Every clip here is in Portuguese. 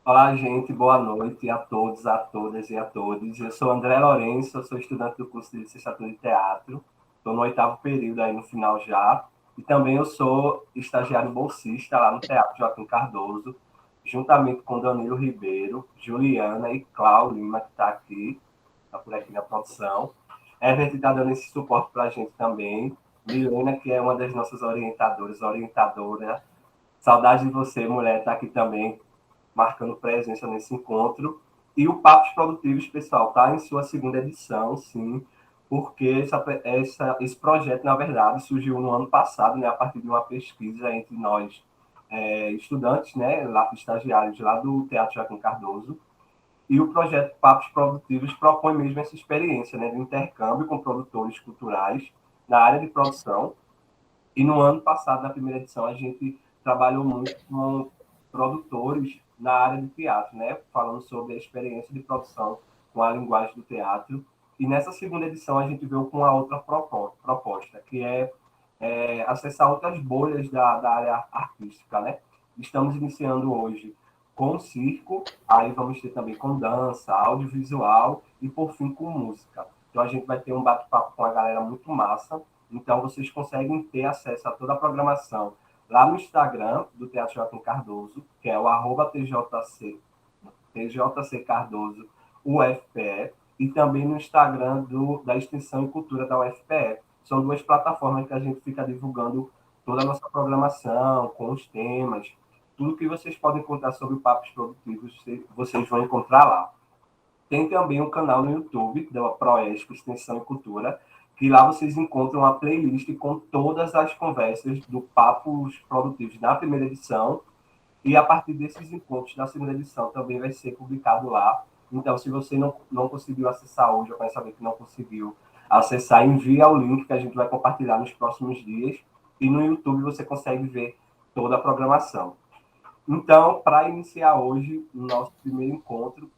Olá, gente, boa noite a todos, a todas e a todos. Eu sou André Lourenço, eu sou estudante do curso de licenciatura em teatro, estou no 8º período aí no final já, e também eu sou estagiário bolsista lá no Teatro Joaquim Cardoso, juntamente com Danilo Ribeiro, Juliana e Cláudio Lima, que está por aqui na produção. A gente está dando esse suporte para a gente também. Milena, que é uma das nossas orientadora. Saudade de você, mulher, está aqui também marcando presença nesse encontro. E o Papos Produtivos, pessoal, está em sua segunda edição, sim, porque esse projeto, na verdade, surgiu no ano passado, né, a partir de uma pesquisa entre nós, estudantes, né, lá, estagiários lá do Teatro Joaquim Cardoso, e o projeto Papos Produtivos propõe mesmo essa experiência, né, de intercâmbio com produtores culturais na área de produção. E no ano passado, na primeira edição, a gente trabalhou muito com produtores na área de teatro, né? Falando sobre a experiência de produção com a linguagem do teatro. E nessa segunda edição, a gente veio com a outra proposta, que é acessar outras bolhas da área artística, né? Estamos iniciando hoje com circo, aí vamos ter também com dança, audiovisual e, por fim, com música. Então, a gente vai ter um bate-papo com a galera muito massa. Então, vocês conseguem ter acesso a toda a programação lá no Instagram do Teatro Joaquim Cardoso, que é o TJC Cardoso UFPE, e também no Instagram da Extensão e Cultura da UFPE. São duas plataformas que a gente fica divulgando toda a nossa programação, com os temas, tudo que vocês podem encontrar sobre Papos Produtivos, vocês vão encontrar lá. Tem também um canal no YouTube da Proesp Extensão e Cultura, que lá vocês encontram uma playlist com todas as conversas do Papos Produtivos na primeira edição, e a partir desses encontros da segunda edição também vai ser publicado lá. Então, se você não conseguiu acessar hoje, ou vai saber que não conseguiu acessar, envia o link que a gente vai compartilhar nos próximos dias, e no YouTube você consegue ver toda a programação. Então, para iniciar hoje o nosso primeiro encontro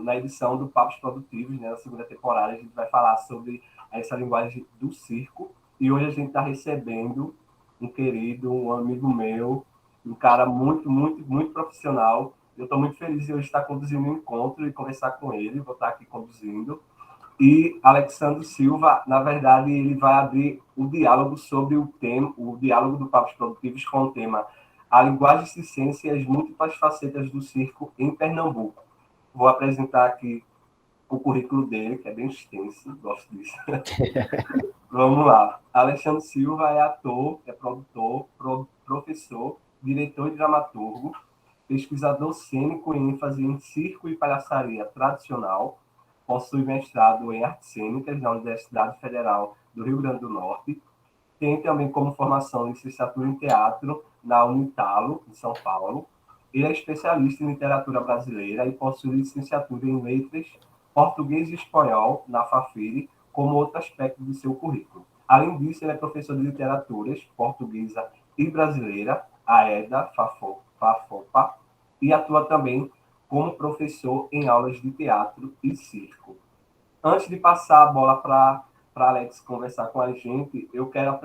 na edição do Papos Produtivos, né, na segunda temporada, a gente vai falar sobre essa linguagem do circo. E hoje a gente está recebendo um querido, um amigo meu, um cara muito, muito, muito profissional. Eu estou muito feliz de hoje estar conduzindo um encontro e conversar com ele, vou estar aqui conduzindo. E Alexandre Silva, na verdade, ele vai abrir o diálogo sobre o tema, o diálogo do Papos Produtivos com o tema A Linguagem Circense e as Múltiplas Facetas do Circo em Pernambuco. Vou apresentar aqui o currículo dele, que é bem extenso, gosto disso. Vamos lá. Alexandre Silva é ator, é produtor, professor, diretor e dramaturgo, pesquisador cênico em ênfase em circo e palhaçaria tradicional, possui mestrado em artes cênicas na Universidade Federal do Rio Grande do Norte, tem também como formação licenciatura em teatro na Unitalo, em São Paulo. Ele é especialista em literatura brasileira e possui licenciatura em letras, português e espanhol na FAFIRE, como outro aspecto de seu currículo. Além disso, ele é professor de literaturas portuguesa e brasileira, AEDA, FAFOPA, e atua também como professor em aulas de teatro e circo. Antes de passar a bola para Alex conversar com a gente, eu quero,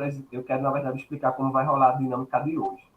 na verdade, explicar como vai rolar a dinâmica de hoje.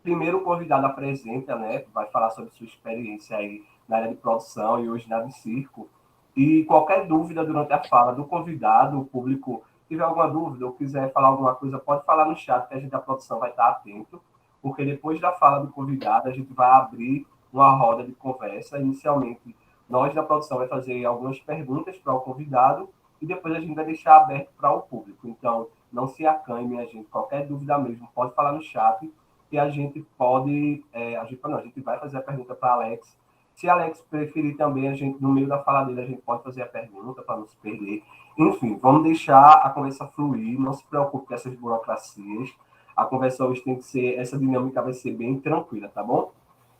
Primeiro, o convidado apresenta, né, vai falar sobre sua experiência aí na área de produção e hoje na área de circo. E qualquer dúvida durante a fala do convidado, o público tiver alguma dúvida ou quiser falar alguma coisa, pode falar no chat que a gente da produção vai estar atento, porque depois da fala do convidado, a gente vai abrir uma roda de conversa. Inicialmente, nós da produção vai fazer algumas perguntas para o convidado e depois a gente vai deixar aberto para o público. Então, não se acanhe, minha gente. Qualquer dúvida mesmo, pode falar no chat que a gente pode... a gente vai fazer a pergunta para Alex. Se Alex preferir também, a gente, no meio da fala dele, a gente pode fazer a pergunta para não se perder. Enfim, vamos deixar a conversa fluir, não se preocupe com essas burocracias. A conversa hoje tem que ser, essa dinâmica vai ser bem tranquila, tá bom?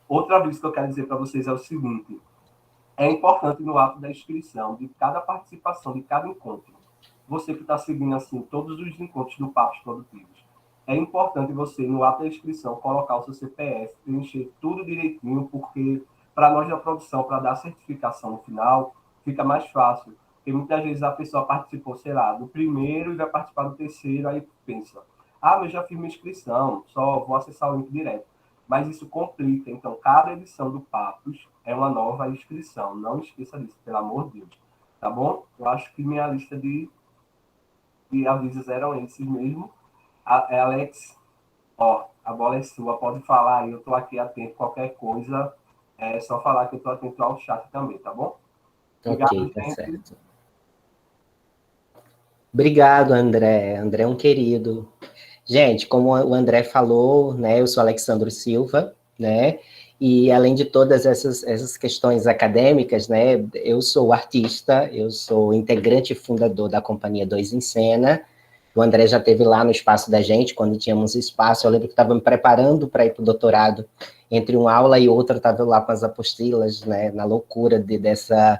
Outra vez que eu quero dizer para vocês é o seguinte: é importante no ato da inscrição de cada participação, de cada encontro. Você que está seguindo assim todos os encontros do Papos Produtivos, é importante você, no ato da inscrição, colocar o seu CPF, preencher tudo direitinho, porque para nós da produção, para dar a certificação no final, fica mais fácil. Porque muitas vezes a pessoa participou, sei lá, do primeiro e vai participar do terceiro, aí pensa, mas eu já fiz minha inscrição, só vou acessar o link direto. mas isso complica. Então, cada edição do Papos é uma nova inscrição. Não esqueça disso, pelo amor de Deus. Tá bom? Eu acho que minha lista de avisos eram esses mesmo. Alex, ó, a bola é sua, pode falar aí, eu estou aqui atento. Qualquer coisa, é só falar que eu estou atento ao chat também, tá bom? Obrigado, Ok, tá gente. certo. Obrigado, André. André é um querido. Gente, como o André falou, né, eu sou Alexandro Silva, né, e além de todas essas questões acadêmicas, né, eu sou artista, eu sou integrante e fundador da Companhia Dois em Cena. O André já esteve lá no espaço da gente, quando tínhamos espaço. Eu lembro que estava me preparando para ir para o doutorado. Entre uma aula e outra, estava lá com as apostilas, né, na loucura dessa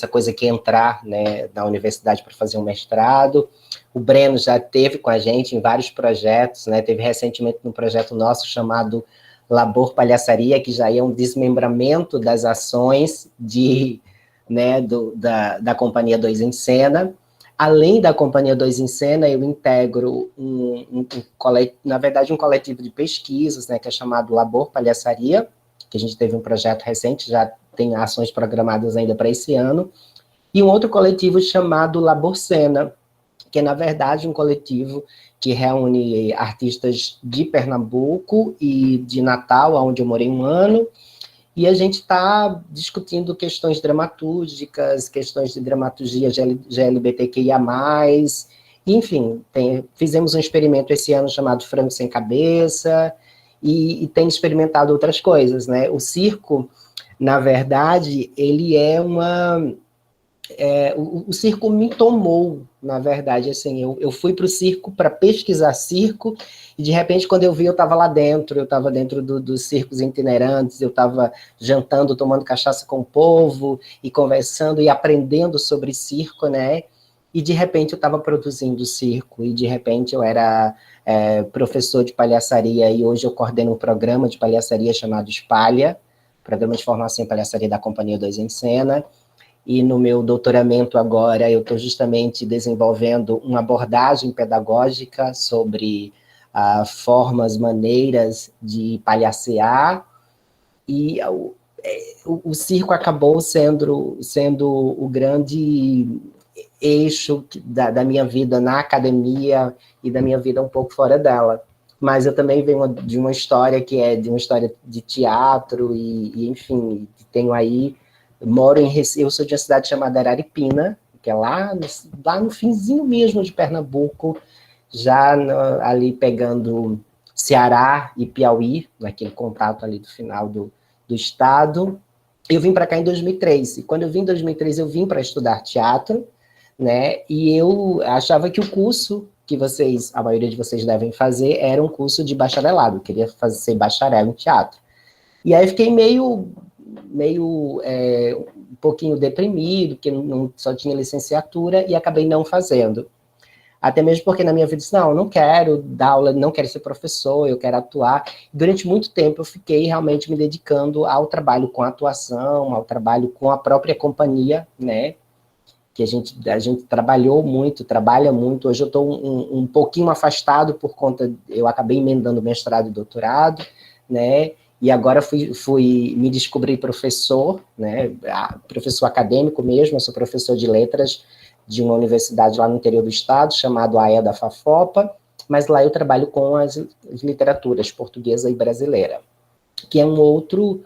coisa que é entrar, né, na universidade para fazer um mestrado. O Breno já teve com a gente em vários projetos, né, teve recentemente um projeto nosso chamado Labor Palhaçaria, que já é um desmembramento das ações né, da Companhia Dois em Cena. Além da Companhia Dois em Cena, eu integro na verdade, um coletivo de pesquisas, né, que é chamado Labor Palhaçaria, que a gente teve um projeto recente, já tem ações programadas ainda para esse ano, e um outro coletivo chamado Labor Cena, que é, na verdade, um coletivo que reúne artistas de Pernambuco e de Natal, onde eu morei um ano, e a gente está discutindo questões dramatúrgicas, questões de dramaturgia GLBTQIA+, enfim, fizemos um experimento esse ano chamado Frango Sem Cabeça, e tem experimentado outras coisas, né? O circo, na verdade, ele é uma... o circo me tomou, na verdade, assim, eu fui para o circo para pesquisar circo, e de repente, quando eu vi, eu estava lá dentro, eu estava dentro dos circos itinerantes, eu estava jantando, tomando cachaça com o povo, e conversando, e aprendendo sobre circo, né, e de repente eu estava produzindo circo, e de repente eu era professor de palhaçaria, e hoje eu coordeno um programa de palhaçaria chamado Espalha, programa de formação em palhaçaria da Companhia Dois em Cena, e no meu doutoramento agora eu estou justamente desenvolvendo uma abordagem pedagógica sobre formas, maneiras de palhacear, e o circo acabou sendo o grande eixo da minha vida na academia e da minha vida um pouco fora dela. Mas eu também venho de uma história que é de uma história de teatro, e enfim, tenho aí... Moro em Recife, eu sou de uma cidade chamada Araripina, que é lá no finzinho mesmo de Pernambuco, já ali pegando Ceará e Piauí, naquele contato ali do final do estado. Eu vim para cá em 2003, e quando eu vim em 2003, eu vim para estudar teatro, né, e eu achava que o curso que a maioria de vocês devem fazer, era um curso de bacharelado, eu queria ser bacharel em teatro. E aí fiquei meio um pouquinho deprimido, porque não só tinha licenciatura, e acabei não fazendo. Até mesmo porque na minha vida eu disse, não quero dar aula, não quero ser professor, eu quero atuar. Durante muito tempo eu fiquei realmente me dedicando ao trabalho com a atuação, ao trabalho com a própria companhia, né? Que a gente trabalhou muito, trabalha muito. Hoje eu estou um pouquinho afastado por conta, eu acabei emendando mestrado e doutorado, né? E agora fui me descobrir professor, né? Professor acadêmico mesmo, eu sou professor de letras de uma universidade lá no interior do estado, chamado AEDA FAFOPA, mas lá eu trabalho com as literaturas portuguesa e brasileira, que é um outro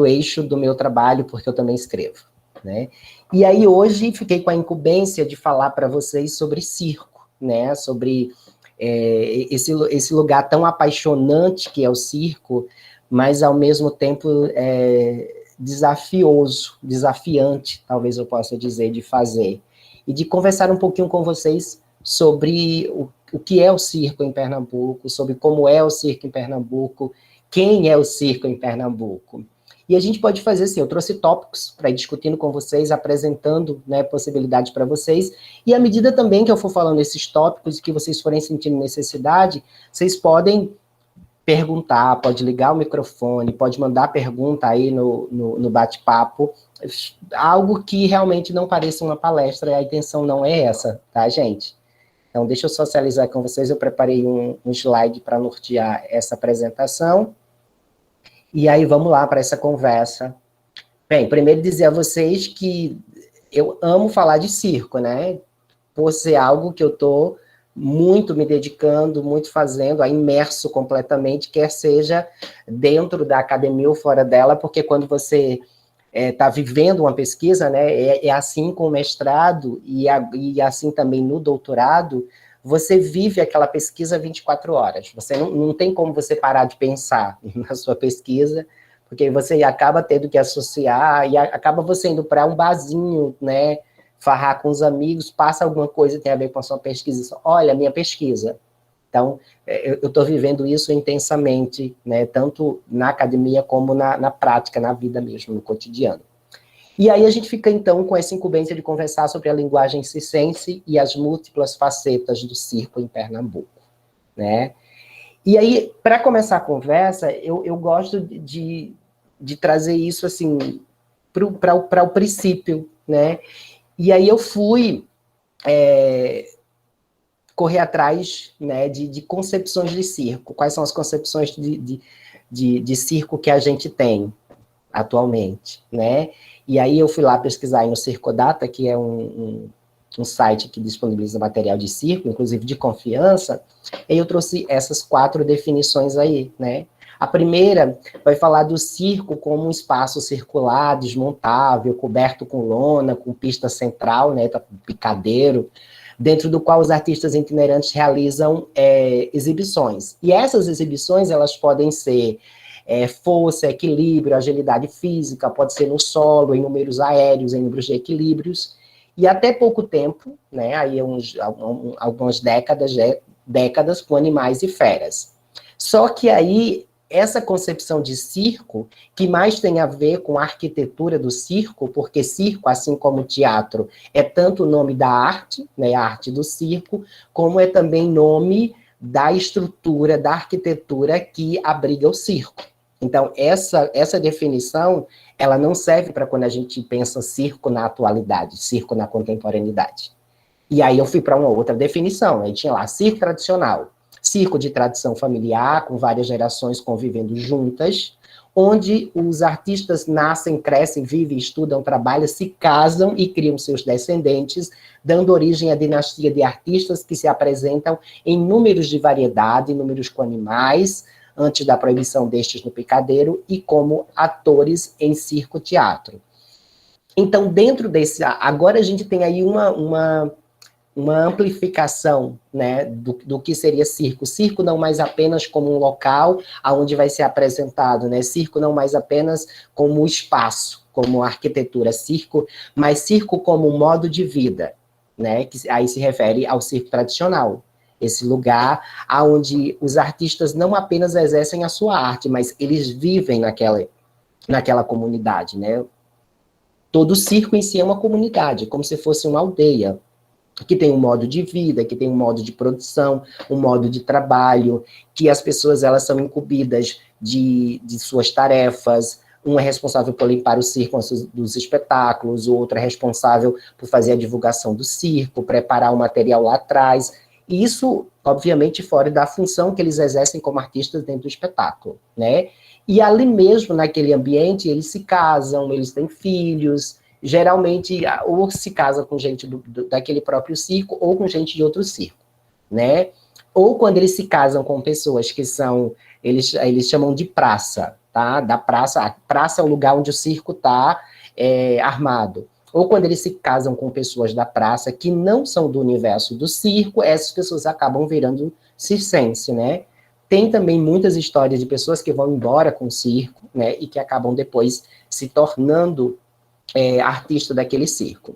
eixo do meu trabalho, porque eu também escrevo, né? E aí hoje fiquei com a incumbência de falar para vocês sobre circo, né? Sobre esse lugar tão apaixonante que é o circo, mas ao mesmo tempo desafiante, talvez eu possa dizer, de fazer. E de conversar um pouquinho com vocês sobre o que é o circo em Pernambuco, sobre como é o circo em Pernambuco, quem é o circo em Pernambuco. E a gente pode fazer assim, eu trouxe tópicos para ir discutindo com vocês, apresentando, né, possibilidades para vocês, e à medida também que eu for falando esses tópicos e que vocês forem sentindo necessidade, vocês podem perguntar, pode ligar o microfone, pode mandar pergunta aí no bate-papo, algo que realmente não pareça uma palestra, a intenção não é essa, tá, gente? Então, deixa eu socializar com vocês, eu preparei um slide para nortear essa apresentação, e aí vamos lá para essa conversa. Bem, primeiro dizer a vocês que eu amo falar de circo, né? Por ser algo que eu estou muito me dedicando, muito fazendo, imerso completamente, quer seja dentro da academia ou fora dela, porque quando você está vivendo uma pesquisa, né, é assim com o mestrado e assim também no doutorado, você vive aquela pesquisa 24 horas. Você não tem como você parar de pensar na sua pesquisa, porque você acaba tendo que associar, e acaba você indo para um barzinho, né, farrar com os amigos, passa alguma coisa que tem a ver com a sua pesquisa. Olha, minha pesquisa. Então, eu estou vivendo isso intensamente, né, tanto na academia como na prática, na vida mesmo, no cotidiano. E aí a gente fica, então, com essa incumbência de conversar sobre a linguagem circense e as múltiplas facetas do circo em Pernambuco, né? E aí, para começar a conversa, eu gosto de trazer isso, assim, para o princípio, né? E aí eu fui correr atrás, né, de concepções de circo. Quais são as concepções de circo que a gente tem atualmente, né? E aí eu fui lá pesquisar aí no Circodata, que é um site que disponibiliza material de circo, inclusive de confiança, e eu trouxe essas 4 definições aí, né? A primeira vai falar do circo como um espaço circular, desmontável, coberto com lona, com pista central, né, picadeiro, dentro do qual os artistas itinerantes realizam exibições. E essas exibições, elas podem ser força, equilíbrio, agilidade física, pode ser no solo, em números aéreos, em números de equilíbrios, e até pouco tempo, né, aí algumas décadas com animais e feras. Só que aí, essa concepção de circo, que mais tem a ver com a arquitetura do circo, porque circo, assim como teatro, é tanto o nome da arte, né, a arte do circo, como é também nome da estrutura, da arquitetura que abriga o circo. Então, essa definição, ela não serve para quando a gente pensa circo na atualidade, circo na contemporaneidade. E aí eu fui para uma outra definição, aí tinha lá circo tradicional, circo de tradição familiar, com várias gerações convivendo juntas, onde os artistas nascem, crescem, vivem, estudam, trabalham, se casam e criam seus descendentes, dando origem à dinastia de artistas que se apresentam em números de variedade, números com animais, antes da proibição destes no picadeiro, e como atores em circo-teatro. Então, dentro desse... Agora a gente tem aí uma amplificação, né, do que seria circo. Circo não mais apenas como um local onde vai ser apresentado, né? Circo não mais apenas como espaço, como arquitetura. Circo, mas circo como um modo de vida, né? Que aí se refere ao circo tradicional. Esse lugar onde os artistas não apenas exercem a sua arte, mas eles vivem naquela comunidade, né? Todo circo em si é uma comunidade, como se fosse uma aldeia, que tem um modo de vida, que tem um modo de produção, um modo de trabalho, que as pessoas elas são incumbidas de suas tarefas, um é responsável por limpar o circo dos espetáculos, o outro é responsável por fazer a divulgação do circo, preparar o material lá atrás, e isso, obviamente, fora da função que eles exercem como artistas dentro do espetáculo, né? E ali mesmo, naquele ambiente, eles se casam, eles têm filhos, geralmente, ou se casa com gente daquele próprio circo, ou com gente de outro circo, né? Ou quando eles se casam com pessoas que são, eles chamam de praça, tá? Da praça, a praça é o lugar onde o circo está armado. Ou quando eles se casam com pessoas da praça que não são do universo do circo, essas pessoas acabam virando circense, né? Tem também muitas histórias de pessoas que vão embora com o circo, né? E que acabam depois se tornando artista daquele circo.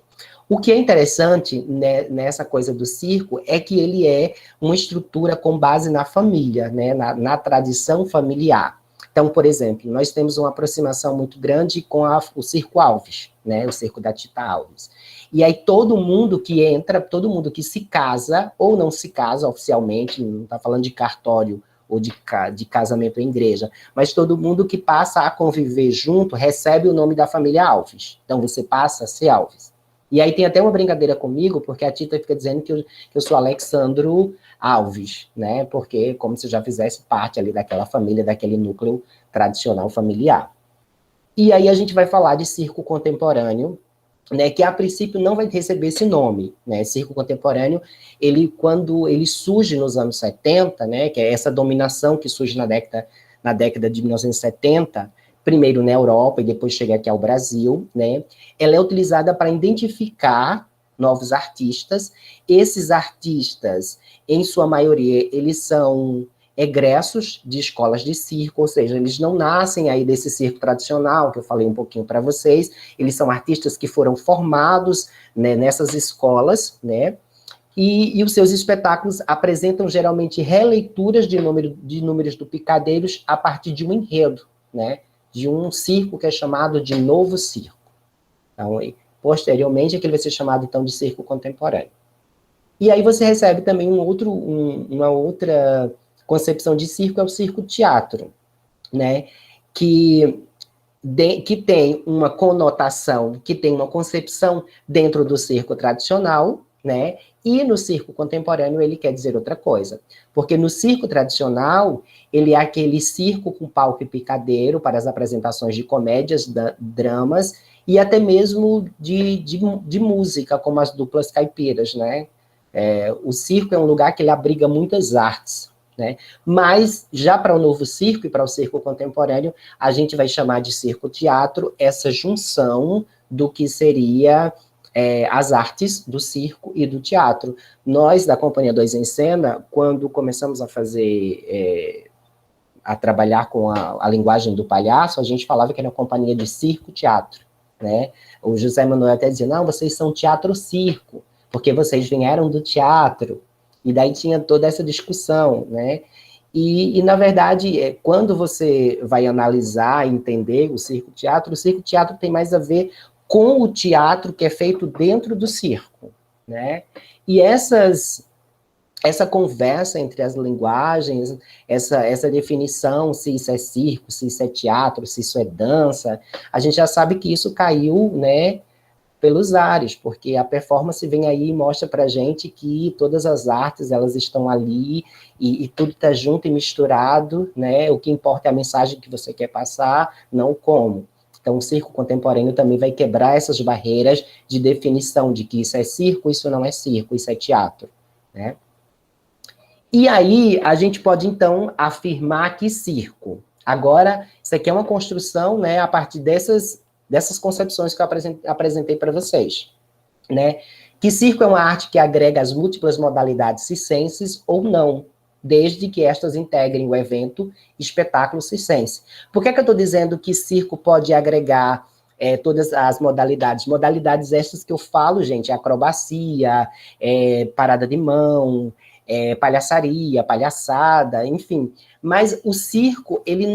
O que é interessante, né, nessa coisa do circo é que ele é uma estrutura com base na família, né, na tradição familiar. Então, por exemplo, nós temos uma aproximação muito grande com o Circo Alves, né, o Circo da Tita Alves. E aí todo mundo que entra, todo mundo que se casa, ou não se casa oficialmente, não está falando de cartório ou de casamento em igreja, mas todo mundo que passa a conviver junto recebe o nome da família Alves. Então, você passa a ser Alves, E aí tem até uma brincadeira comigo, porque a Tita fica dizendo que eu sou Alexandro Alves, né? Porque como se já fizesse parte ali daquela família, daquele núcleo tradicional familiar. E aí a gente vai falar de circo contemporâneo, né, que a princípio não vai receber esse nome, né, circo contemporâneo, quando ele surge nos anos 70, né, que é essa dominação que surge na década de 1970, primeiro na Europa e depois chega aqui ao Brasil, né, ela é utilizada para identificar novos artistas. Esses artistas, em sua maioria, eles são egressos de escolas de circo, ou seja, eles não nascem aí desse circo tradicional, que eu falei um pouquinho para vocês, eles são artistas que foram formados, né, nessas escolas, né, e os seus espetáculos apresentam geralmente releituras de números do Picadeiros a partir de um enredo, né, de um circo que é chamado de Novo Circo. Então, posteriormente, aquele vai ser chamado, então, de circo contemporâneo. E aí você recebe também uma outra concepção de circo, é o circo-teatro, né, que tem uma conotação, que tem uma concepção dentro do circo tradicional, né, e no circo contemporâneo ele quer dizer outra coisa. Porque no circo tradicional, ele é aquele circo com palco e picadeiro para as apresentações de comédias, dramas, e até mesmo de música, como as duplas caipiras, né. O circo é um lugar que ele abriga muitas artes, né? Mas, já para o novo circo e para o circo contemporâneo, a gente vai chamar de circo-teatro essa junção do que seria as artes do circo e do teatro. Nós, da Companhia Dois em Cena, quando começamos a fazer, a trabalhar com a linguagem do palhaço, a gente falava que era uma companhia de circo-teatro, né? O José Manuel até dizia, não, vocês são teatro-circo, porque vocês vieram do teatro. E daí tinha toda essa discussão, né? E na verdade, quando você vai analisar, entender o circo-teatro tem mais a ver com o teatro que é feito dentro do circo, né? E essa conversa entre as linguagens, essa definição, se isso é circo, se isso é teatro, se isso é dança, a gente já sabe que isso caiu, né, pelos ares, porque a performance vem aí e mostra pra gente que todas as artes, elas estão ali, e tudo está junto e misturado, né, o que importa é a mensagem que você quer passar, não como. Então, o circo contemporâneo também vai quebrar essas barreiras de definição de que isso é circo, isso não é circo, isso é teatro, né. E aí, a gente pode, então, afirmar que circo. Agora, isso aqui é uma construção, né, a partir dessas concepções que eu apresentei para vocês, né? Que circo é uma arte que agrega as múltiplas modalidades circenses ou não, desde que estas integrem o evento espetáculo circense. Por que eu estou dizendo que circo pode agregar todas as modalidades? Modalidades estas que eu falo, gente, acrobacia, parada de mão, palhaçaria, palhaçada, enfim. Mas o circo, ele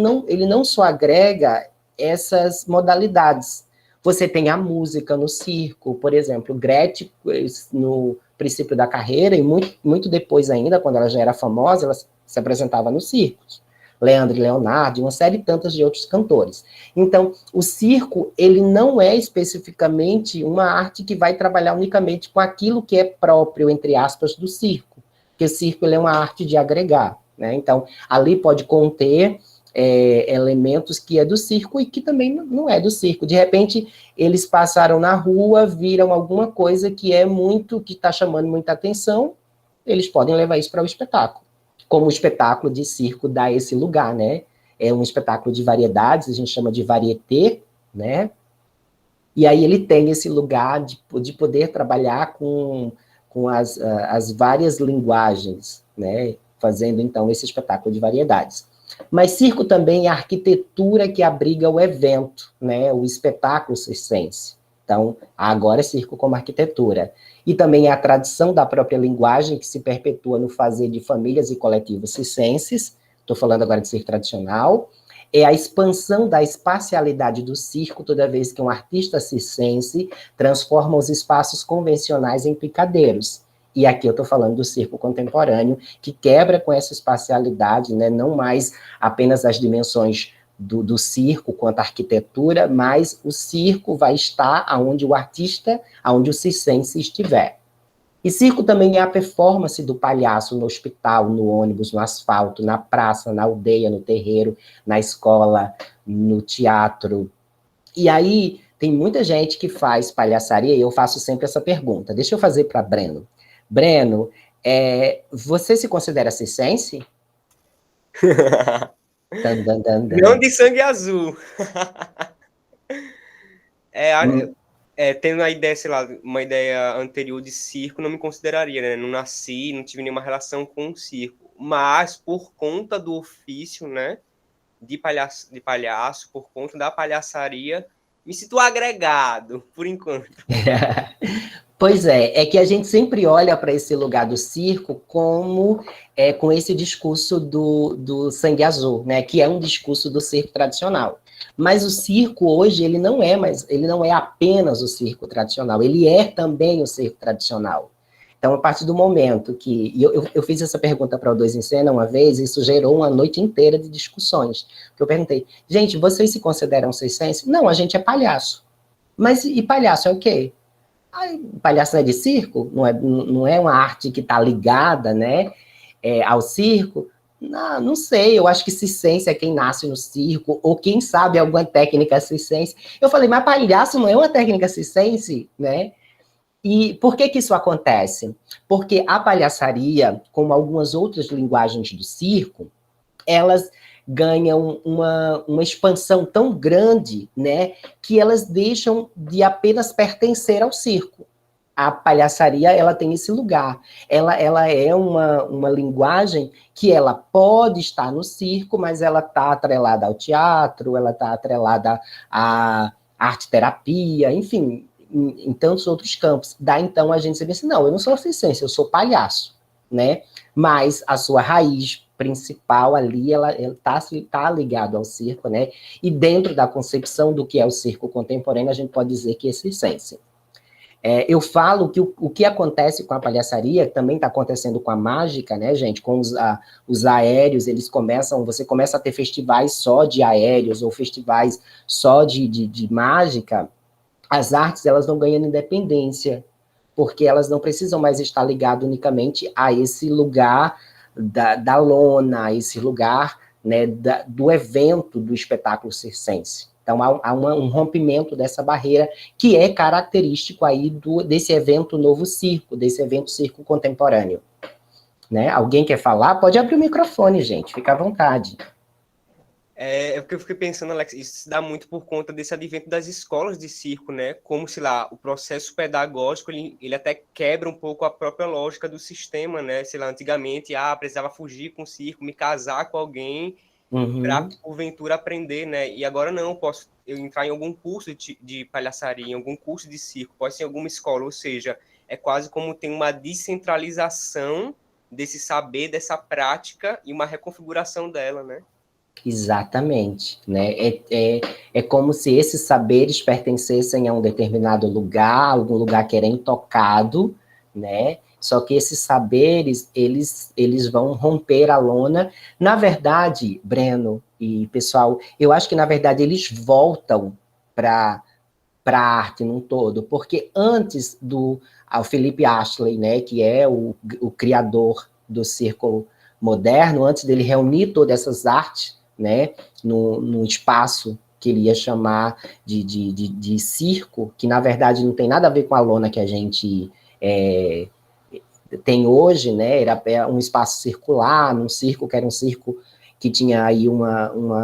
não só agrega essas modalidades. Você tem a música no circo, por exemplo, Gretchen, no princípio da carreira, e muito depois ainda, quando ela já era famosa, ela se apresentava nos circos. Leandro e Leonardo, e uma série tantas de outros cantores. Então, o circo, ele não é especificamente uma arte que vai trabalhar unicamente com aquilo que é próprio, entre aspas, do circo, porque o circo ele é uma arte de agregar, né? Então, ali pode conter elementos que é do circo e que também não é do circo. De repente, eles passaram na rua, viram alguma coisa que está chamando muita atenção, eles podem levar isso para o espetáculo. Como o espetáculo de circo dá esse lugar, né? É um espetáculo de variedades, a gente chama de varieté, né? E aí ele tem esse lugar de poder trabalhar com as várias linguagens, né? Fazendo, então, esse espetáculo de variedades. Mas circo também é a arquitetura que abriga o evento, né, o espetáculo circense. Então, agora é circo como arquitetura. E também é a tradição da própria linguagem que se perpetua no fazer de famílias e coletivos circenses, estou falando agora de circo tradicional, é a expansão da espacialidade do circo toda vez que um artista circense transforma os espaços convencionais em picadeiros. E aqui eu estou falando do circo contemporâneo, que quebra com essa espacialidade, né, não mais apenas as dimensões do circo quanto à arquitetura, mas o circo vai estar aonde o artista, aonde o circense estiver. E circo também é a performance do palhaço no hospital, no ônibus, no asfalto, na praça, na aldeia, no terreiro, na escola, no teatro. E aí tem muita gente que faz palhaçaria, e eu faço sempre essa pergunta. Deixa eu fazer para Breno. Breno, você se considera circense? Dan, dan, dan, dan. Não de sangue azul. Hum. Tendo a ideia, sei lá, uma ideia anterior de circo, não me consideraria, né? Não nasci, não tive nenhuma relação com o circo. Mas, por conta do ofício, né? De palhaço, por conta da palhaçaria, me sinto agregado, por enquanto. Pois é que a gente sempre olha para esse lugar do circo como com esse discurso do sangue azul, né? Que é um discurso do circo tradicional. Mas o circo hoje ele não é apenas o circo tradicional, ele é também o circo tradicional. Então, a partir do momento que... Eu fiz essa pergunta para o Dois em Cena uma vez, e isso gerou uma noite inteira de discussões. Porque eu perguntei, gente, vocês se consideram circense? Não, a gente é palhaço. Mas e palhaço é o quê? Palhaço não é de circo? Não é uma arte que está ligada, né, ao circo? Não sei, eu acho que circense é quem nasce no circo, ou quem sabe alguma técnica circense. Eu falei, mas palhaço não é uma técnica circense, né? E por que isso acontece? Porque a palhaçaria, como algumas outras linguagens do circo, elas ganham uma expansão tão grande, né, que elas deixam de apenas pertencer ao circo. A palhaçaria, ela tem esse lugar. Ela é uma linguagem que ela pode estar no circo, mas ela está atrelada ao teatro, ela está atrelada à arte-terapia, enfim, em tantos outros campos. Dá, então, a gente saber assim, não, eu não sou circense, eu sou palhaço, né? Mas a sua raiz principal ali, ela tá ligado ao circo, né? E dentro da concepção do que é o circo contemporâneo, a gente pode dizer que é circense. Eu falo que o que acontece com a palhaçaria também está acontecendo com a mágica, né, gente? Com os aéreos, você começa a ter festivais só de aéreos, ou festivais só de mágica. As artes, elas vão ganhando independência, porque elas não precisam mais estar ligadas unicamente a esse lugar da lona, a esse lugar, né, do evento do espetáculo circense. Então, há um rompimento dessa barreira que é característico aí desse evento novo circo, desse evento circo contemporâneo. Né? Alguém quer falar? Pode abrir o microfone, gente, fica à vontade. É porque eu fiquei pensando, Alex, isso se dá muito por conta desse advento das escolas de circo, né? Como, sei lá, o processo pedagógico, ele até quebra um pouco a própria lógica do sistema, né? Sei lá, antigamente, precisava fugir com o circo, me casar com alguém para, porventura, aprender, né? E agora não, posso entrar em algum curso de palhaçaria, em algum curso de circo, pode ser em alguma escola, ou seja, é quase como tem uma descentralização desse saber, dessa prática e uma reconfiguração dela, né? Exatamente, né? É como se esses saberes pertencessem a um determinado lugar, algum lugar que era intocado, né? Só que esses saberes, eles vão romper a lona. Na verdade, Breno e pessoal, eu acho que, na verdade, eles voltam para a arte num todo, porque antes ao Philip Astley, né, que é o criador do circo moderno, antes dele reunir todas essas artes, né, num espaço que ele ia chamar de circo, que na verdade não tem nada a ver com a lona que a gente tem hoje, né, era um espaço circular, num circo que era um circo que tinha aí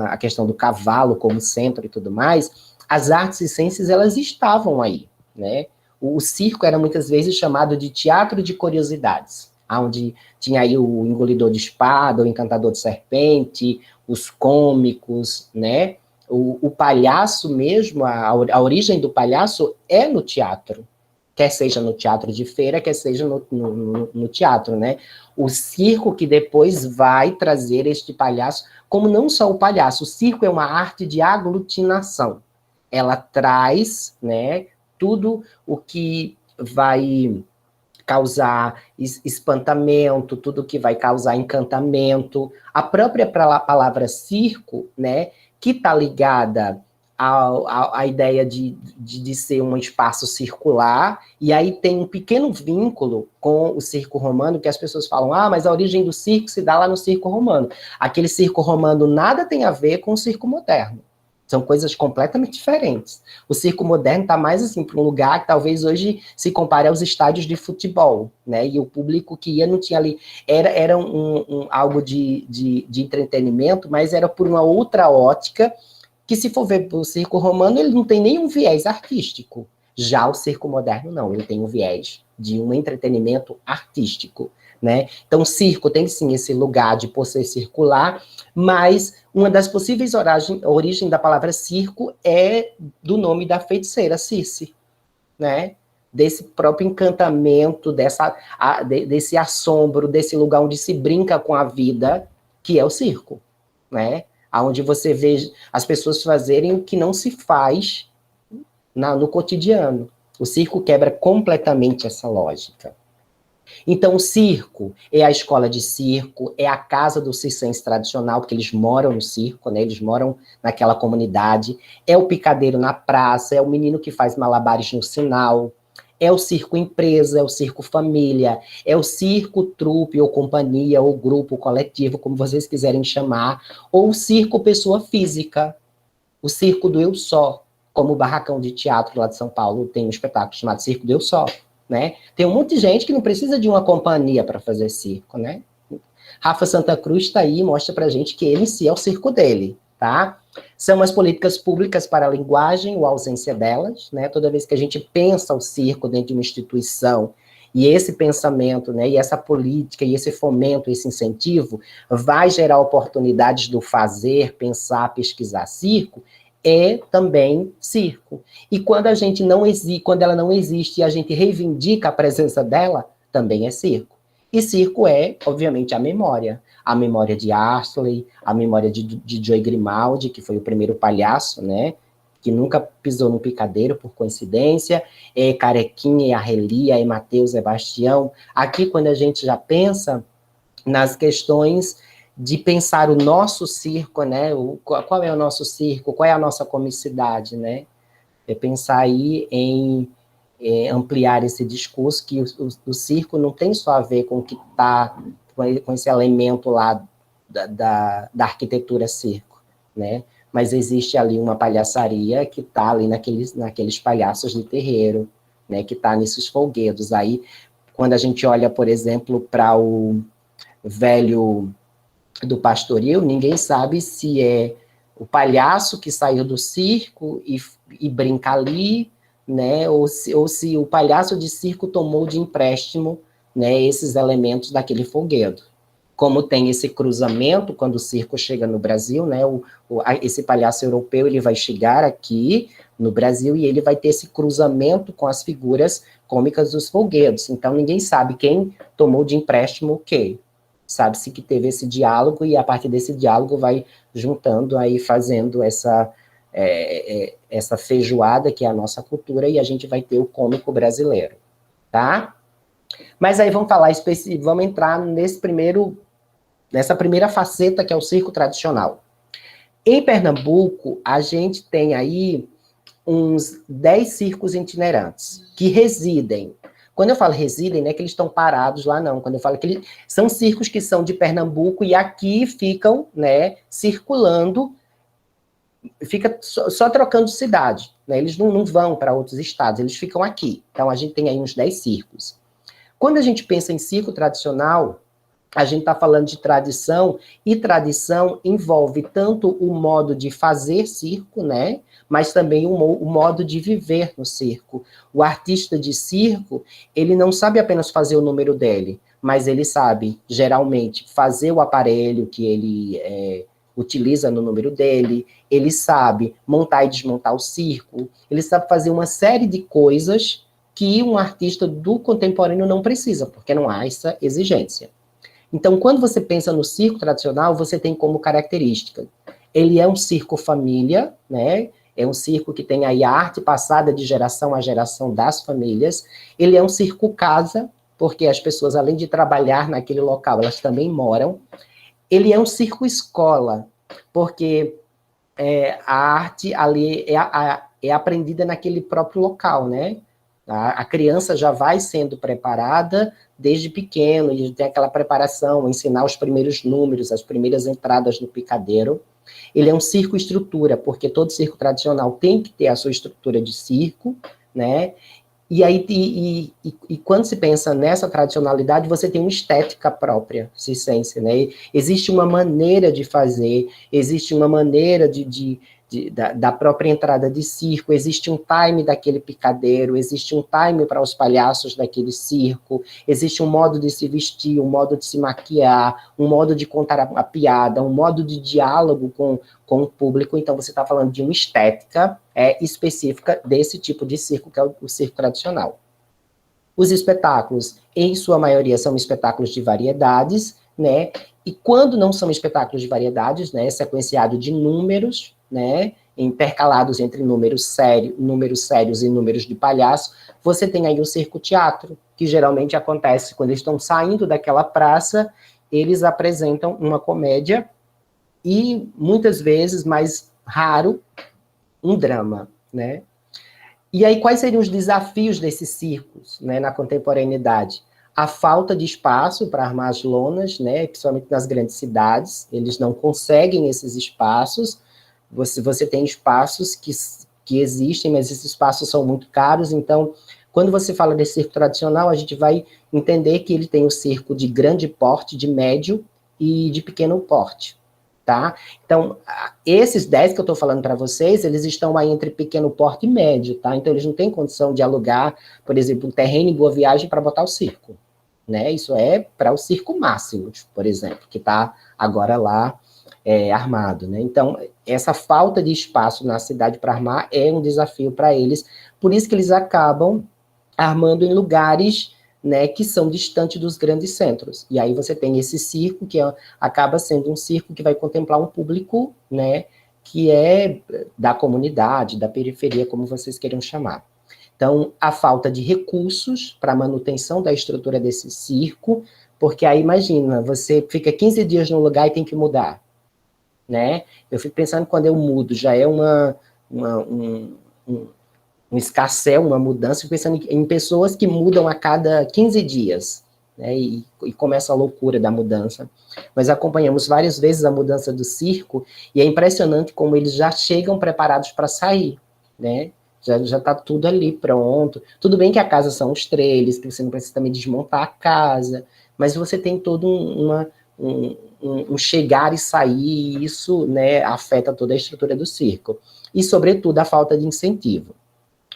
a questão do cavalo como centro e tudo mais. As artes circenses, elas estavam aí, né? O circo era muitas vezes chamado de teatro de curiosidades, onde tinha aí o engolidor de espada, o encantador de serpente, os cômicos, né? O palhaço mesmo, a origem do palhaço é no teatro, quer seja no teatro de feira, quer seja no teatro, né? O circo que depois vai trazer este palhaço, como não só o palhaço, o circo é uma arte de aglutinação. Ela traz, né, tudo o que vai causar espantamento, tudo que vai causar encantamento. A própria palavra circo, né, que está ligada à ideia de ser um espaço circular, e aí tem um pequeno vínculo com o circo romano, que as pessoas falam, mas a origem do circo se dá lá no circo romano. Aquele circo romano nada tem a ver com o circo moderno. São coisas completamente diferentes. O circo moderno está mais assim para um lugar que talvez hoje se compare aos estádios de futebol, né? E o público que ia não tinha ali. Era algo de entretenimento, mas era por uma outra ótica, que se for ver o circo romano, ele não tem nenhum viés artístico. Já o circo moderno, não, ele tem um viés de um entretenimento artístico, né? Então, o circo tem, sim, esse lugar de por ser circular, mas uma das possíveis origens da palavra circo é do nome da feiticeira Circe, né? Desse próprio encantamento, desse assombro, desse lugar onde se brinca com a vida, que é o circo, né? Onde você vê as pessoas fazerem o que não se faz no cotidiano. O circo quebra completamente essa lógica. Então, o circo é a escola de circo, é a casa do circense tradicional, porque eles moram no circo, né? Eles moram naquela comunidade. É o picadeiro na praça, é o menino que faz malabares no sinal, é o circo empresa, é o circo família, é o circo trupe ou companhia ou grupo coletivo, como vocês quiserem chamar, ou o circo pessoa física, o circo do eu só, como o Barracão de Teatro lá de São Paulo tem um espetáculo chamado Circo do Eu Só, né? Tem um monte de gente que não precisa de uma companhia para fazer circo, né? Rafa Santa Cruz está aí e mostra para a gente que ele em si é o circo dele, tá? São as políticas públicas para a linguagem ou a ausência delas, né? Toda vez que a gente pensa o circo dentro de uma instituição, e esse pensamento, né, e essa política, e esse fomento, esse incentivo, vai gerar oportunidades do fazer, pensar, pesquisar circo, é também circo. E quando a gente não existe, quando ela não existe e a gente reivindica a presença dela, também é circo. E circo é, obviamente, a memória de Astley, a memória de Joey Grimaldi, que foi o primeiro palhaço, né, que nunca pisou no picadeiro, por coincidência, Carequinha, Arrelia, Mateus Sebastião. Aqui, quando a gente já pensa nas questões de pensar o nosso circo, né, qual é o nosso circo, qual é a nossa comicidade, né, é pensar aí em ampliar esse discurso, que o circo não tem só a ver com o que está, com esse elemento lá da arquitetura circo, né, mas existe ali uma palhaçaria que está ali naqueles palhaços de terreiro, né, que está nesses folguedos. Aí, quando a gente olha, por exemplo, para o velho do pastoril, ninguém sabe se é o palhaço que saiu do circo e brinca ali, né, ou se o palhaço de circo tomou de empréstimo, né, esses elementos daquele folguedo. Como tem esse cruzamento quando o circo chega no Brasil, né, esse palhaço europeu ele vai chegar aqui no Brasil e ele vai ter esse cruzamento com as figuras cômicas dos folguedos. Então, ninguém sabe quem tomou de empréstimo o quê. Sabe-se que teve esse diálogo e a partir desse diálogo vai juntando aí, fazendo essa feijoada que é a nossa cultura e a gente vai ter o cômico brasileiro, tá? Mas aí vamos falar vamos entrar nessa primeira faceta que é o circo tradicional. Em Pernambuco, a gente tem aí uns 10 circos itinerantes que residem. Quando eu falo residem, não é que eles estão parados lá, não. Quando eu falo que eles são circos que são de Pernambuco e aqui ficam, né, circulando, fica só trocando de cidade, né? Eles não vão para outros estados, eles ficam aqui. Então, a gente tem aí uns 10 circos. Quando a gente pensa em circo tradicional, a gente está falando de tradição, e tradição envolve tanto o modo de fazer circo, né, mas também o modo de viver no circo. O artista de circo, ele não sabe apenas fazer o número dele, mas ele sabe, geralmente, fazer o aparelho que ele utiliza no número dele, ele sabe montar e desmontar o circo, ele sabe fazer uma série de coisas que um artista do contemporâneo não precisa, porque não há essa exigência. Então, quando você pensa no circo tradicional, você tem como característica, ele é um circo família, né? É um circo que tem aí a arte passada de geração a geração das famílias. Ele é um circo casa, porque as pessoas, além de trabalhar naquele local, elas também moram. Ele é um circo escola, porque a arte ali é aprendida naquele próprio local, né? A criança já vai sendo preparada desde pequeno, e tem aquela preparação, ensinar os primeiros números, as primeiras entradas no picadeiro. Ele é um circo-estrutura, porque todo circo tradicional tem que ter a sua estrutura de circo, né? E aí, quando se pensa nessa tradicionalidade, você tem uma estética própria, circense, né? Existe uma maneira de fazer, existe uma maneira da própria entrada de circo, existe um time daquele picadeiro, existe um time para os palhaços daquele circo, existe um modo de se vestir, um modo de se maquiar, um modo de contar a piada, um modo de diálogo com o público. Então, você está falando de uma estética específica desse tipo de circo, que é o circo tradicional. Os espetáculos, em sua maioria, são espetáculos de variedades, né? E quando não são espetáculos de variedades, né, sequenciado de números, né, intercalados entre números sérios e números de palhaço, você tem aí o circo-teatro, que geralmente acontece quando eles estão saindo daquela praça, eles apresentam uma comédia e, muitas vezes, mais raro, um drama, né? E aí, quais seriam os desafios desses circos, né, na contemporaneidade? A falta de espaço para armar as lonas, né, principalmente nas grandes cidades, eles não conseguem esses espaços. Você tem espaços que existem, mas esses espaços são muito caros. Então, quando você fala desse circo tradicional, a gente vai entender que ele tem o circo de grande porte, de médio e de pequeno porte, tá? Então, esses 10 que eu estou falando para vocês, eles estão aí entre pequeno porte e médio, tá? Então, eles não têm condição de alugar, por exemplo, um terreno em Boa Viagem para botar o circo, né? Isso é para o circo máximo, por exemplo, que está agora lá armado, né? Então, essa falta de espaço na cidade para armar é um desafio para eles, por isso que eles acabam armando em lugares, né, que são distantes dos grandes centros. E aí você tem esse circo, que acaba sendo um circo que vai contemplar um público, né, que é da comunidade, da periferia, como vocês queiram chamar. Então, a falta de recursos para a manutenção da estrutura desse circo, porque aí, imagina, você fica 15 dias num lugar e tem que mudar, né? Eu fico pensando que quando eu mudo, já é um escassel, uma mudança, fico pensando em pessoas que mudam a cada 15 dias, né? E começa a loucura da mudança. Nós acompanhamos várias vezes a mudança do circo, e é impressionante como eles já chegam preparados para sair, né? Já está tudo ali pronto. Tudo bem que a casa são os trailers, que você não precisa também desmontar a casa, mas você tem todo um chegar e sair, e isso, né, afeta toda a estrutura do circo. E, sobretudo, a falta de incentivo.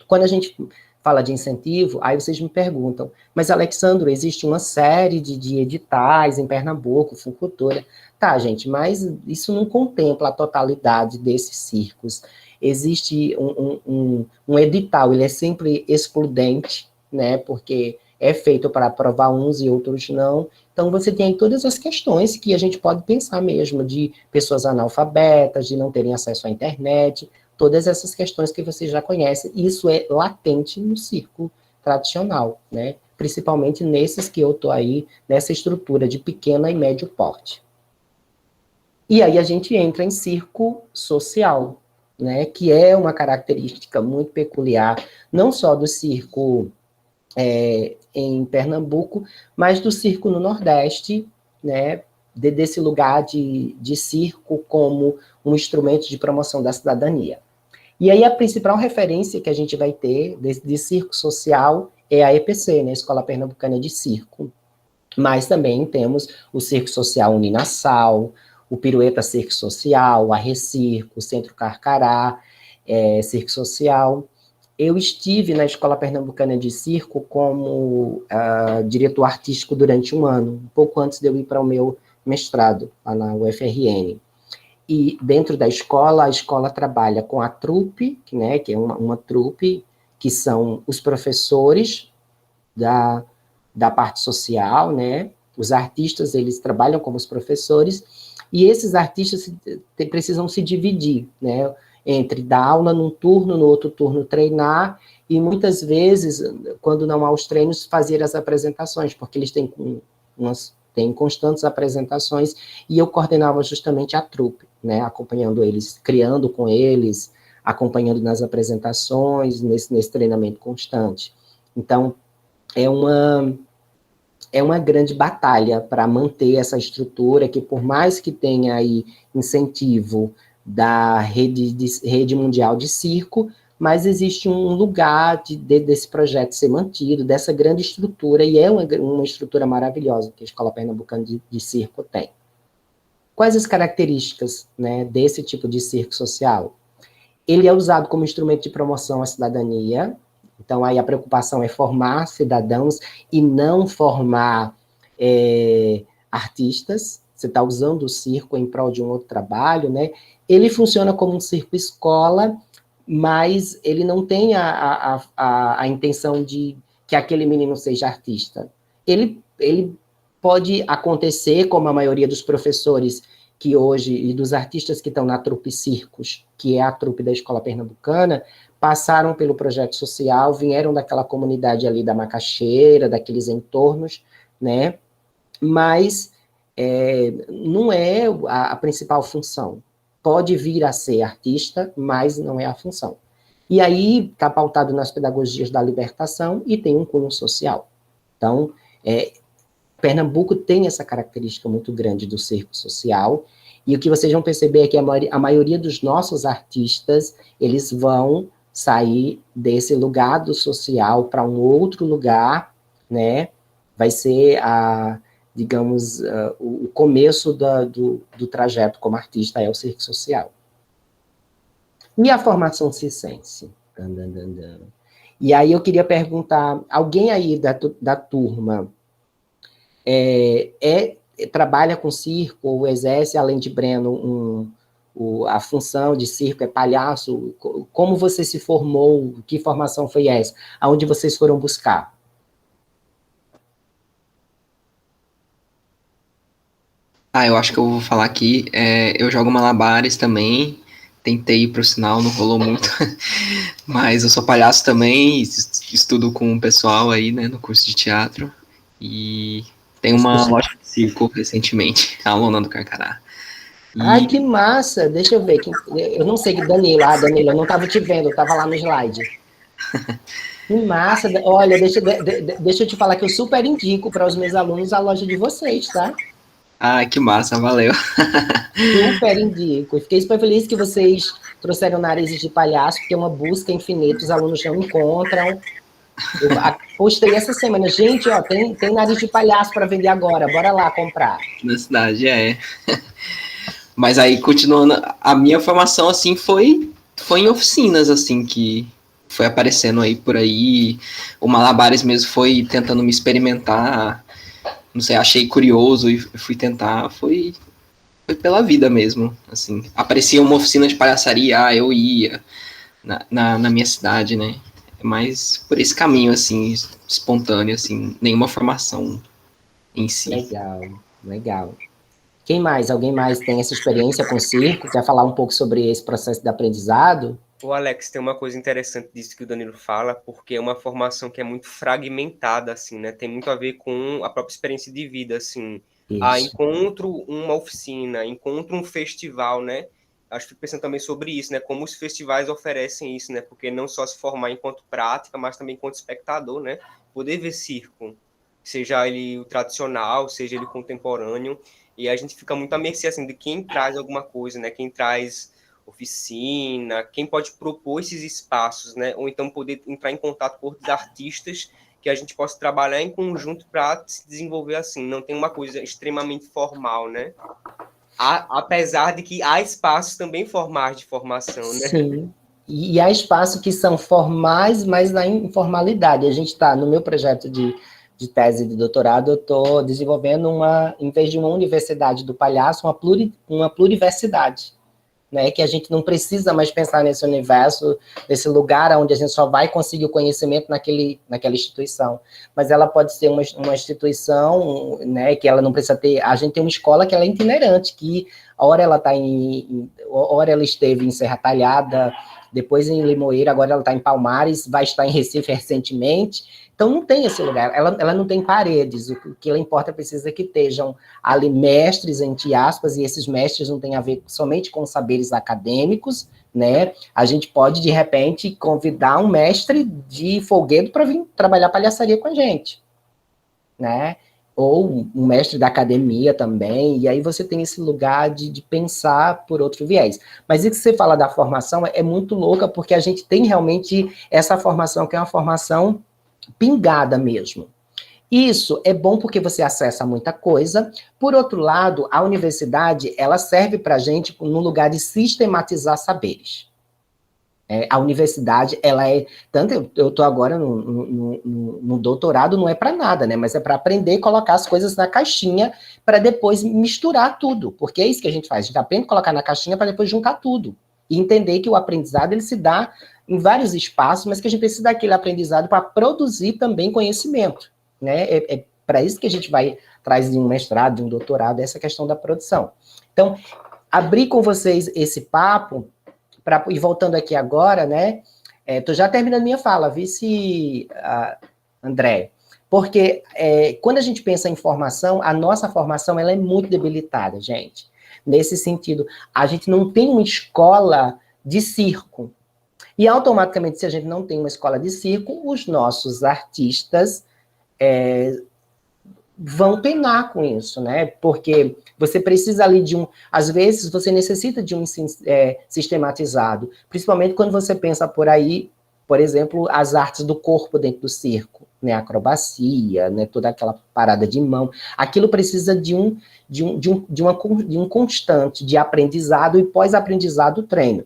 Quando a gente fala de incentivo, aí vocês me perguntam, mas, Alexandro, existe uma série de editais em Pernambuco, Funcultura. Tá, gente, mas isso não contempla a totalidade desses circos. Existe um edital, ele é sempre excludente, né, porque é feito para aprovar uns e outros não. Então, você tem todas as questões que a gente pode pensar mesmo, de pessoas analfabetas, de não terem acesso à internet, todas essas questões que você já conhece, e isso é latente no circo tradicional, né? Principalmente nesses que eu estou aí, nessa estrutura de pequeno e médio porte. E aí a gente entra em circo social, né? Que é uma característica muito peculiar, não só do circo em Pernambuco, mas do circo no Nordeste, né? Desse lugar de circo como um instrumento de promoção da cidadania. E aí a principal referência que a gente vai ter de circo social é a EPC, né, Escola Pernambucana de Circo. Mas também temos o Circo Social Uninassal, o Pirueta Circo Social, a Recirco, o Centro Carcará, Circo Social. Eu estive na Escola Pernambucana de Circo como diretor artístico durante um ano, um pouco antes de eu ir para o meu mestrado, lá na UFRN. E dentro da escola, a escola trabalha com a trupe, né, que é uma trupe, que são os professores da parte social, né, os artistas, eles trabalham como os professores, e esses artistas precisam se dividir, né, entre dar aula num turno, no outro turno treinar, e muitas vezes, quando não há os treinos, fazer as apresentações, porque eles têm tem constantes apresentações, e eu coordenava justamente a trupe, né, acompanhando eles, criando com eles, acompanhando nas apresentações, nesse treinamento constante. Então, é uma grande batalha para manter essa estrutura, que por mais que tenha aí incentivo da rede mundial de circo, mas existe um lugar desse projeto ser mantido, dessa grande estrutura, e é uma estrutura maravilhosa que a Escola Pernambucana de Circo tem. Quais as características, né, desse tipo de circo social? Ele é usado como instrumento de promoção à cidadania, então aí a preocupação é formar cidadãos e não formar artistas. Você está usando o circo em prol de um outro trabalho, né? Ele funciona como um circo-escola, mas ele não tem a intenção de que aquele menino seja artista. Ele pode acontecer, como a maioria dos professores que hoje, e dos artistas que estão na trupe Circos, que é a trupe da Escola Pernambucana, passaram pelo projeto social, vieram daquela comunidade ali da Macaxeira, daqueles entornos, né? Mas não é a principal função. Pode vir a ser artista, mas não é a função. E aí está pautado nas pedagogias da libertação e tem um cunho social. Então, Pernambuco tem essa característica muito grande do circo social, e o que vocês vão perceber é que a maioria dos nossos artistas, eles vão sair desse lugar do social para um outro lugar, né? Vai ser, digamos, o começo do trajeto como artista é o circo social. E a formação circense? E aí eu queria perguntar, alguém aí da turma trabalha com circo ou exerce, além de Breno, a função de circo, é palhaço? Como você se formou? Que formação foi essa? Aonde vocês foram buscar? Eu acho que eu vou falar aqui. Eu jogo malabares também. Tentei ir pro sinal, não rolou muito. Mas eu sou palhaço também, estudo com o pessoal aí, né, no curso de teatro. E tem uma loja de circo recentemente, a Lona do Carcará. Ai, que massa! Deixa eu ver. Eu não sei que Danilo, Danilo, eu não estava te vendo, eu estava lá no slide. Que massa! Olha, deixa eu te falar que eu super indico para os meus alunos a loja de vocês, tá? Que massa, valeu. Super indico. Fiquei super feliz que vocês trouxeram narizes de palhaço, porque é uma busca infinita, os alunos não encontram. Eu postei essa semana, gente, ó, tem nariz de palhaço para vender agora, bora lá comprar. Na cidade, Mas aí, continuando, a minha formação, assim, foi em oficinas, assim, que foi aparecendo aí por aí. O Malabares mesmo foi tentando me experimentar, não sei, achei curioso e fui tentar, foi pela vida mesmo, assim. Aparecia uma oficina de palhaçaria, eu ia na minha cidade, né? Mas por esse caminho, assim, espontâneo, assim, nenhuma formação em si. Legal. Quem mais? Alguém mais tem essa experiência com circo? Quer falar um pouco sobre esse processo de aprendizado? O Alex, tem uma coisa interessante disso que o Danilo fala, porque é uma formação que é muito fragmentada, assim, né? Tem muito a ver com a própria experiência de vida, assim. Encontro uma oficina, encontro um festival, né? Acho que fico pensando também sobre isso, né? Como os festivais oferecem isso, né? Porque não só se formar enquanto prática, mas também enquanto espectador, né? Poder ver circo, seja ele o tradicional, seja ele contemporâneo, e a gente fica muito à mercê, assim, de quem traz alguma coisa, né? Quem traz oficina, quem pode propor esses espaços, né? Ou então poder entrar em contato com outros artistas que a gente possa trabalhar em conjunto para se desenvolver assim. Não tem uma coisa extremamente formal, né? Apesar de que há espaços também formais de formação, né? Sim. E há espaços que são formais, mas na informalidade. A gente está, no meu projeto de tese de doutorado, eu estou desenvolvendo em vez de uma universidade do palhaço, uma pluriversidade. Né, que a gente não precisa mais pensar nesse universo, nesse lugar onde a gente só vai conseguir o conhecimento naquela instituição. Mas ela pode ser uma instituição, né, que ela não precisa ter... A gente tem uma escola que ela é itinerante, que hora ela está ora ela esteve em Serra Talhada, depois em Limoeiro, agora ela está em Palmares, vai estar em Recife recentemente. Então, não tem esse lugar, ela não tem paredes, o que ela importa precisa que estejam ali mestres, entre aspas, e esses mestres não têm a ver somente com saberes acadêmicos, né? A gente pode, de repente, convidar um mestre de folguedo para vir trabalhar palhaçaria com a gente, né? Ou um mestre da academia também, e aí você tem esse lugar de pensar por outro viés. Mas isso que você fala da formação é muito louca, porque a gente tem realmente essa formação, que é uma formação pingada mesmo. Isso é bom porque você acessa muita coisa. Por outro lado, a universidade, ela serve para a gente no lugar de sistematizar saberes. A universidade, ela é... Tanto eu estou agora no doutorado, não é para nada, né? Mas é para aprender e colocar as coisas na caixinha para depois misturar tudo. Porque é isso que a gente faz. A gente aprende a colocar na caixinha para depois juntar tudo. E entender que o aprendizado, ele se dá em vários espaços, mas que a gente precisa daquele aprendizado para produzir também conhecimento, né? É para isso que a gente vai atrás de um mestrado, de um doutorado, essa questão da produção. Então, abrir com vocês esse papo, e voltando aqui agora, né? Estou já terminando minha fala, vice André, porque quando a gente pensa em formação, a nossa formação ela é muito debilitada, gente. Nesse sentido, a gente não tem uma escola de circo. E automaticamente, se a gente não tem uma escola de circo, os nossos artistas vão penar com isso, né? Porque você precisa ali às vezes, você necessita de um ensino sistematizado, principalmente quando você pensa por aí, por exemplo, as artes do corpo dentro do circo, né? A acrobacia, né? Toda aquela parada de mão. Aquilo precisa de um constante de aprendizado e pós-aprendizado treino.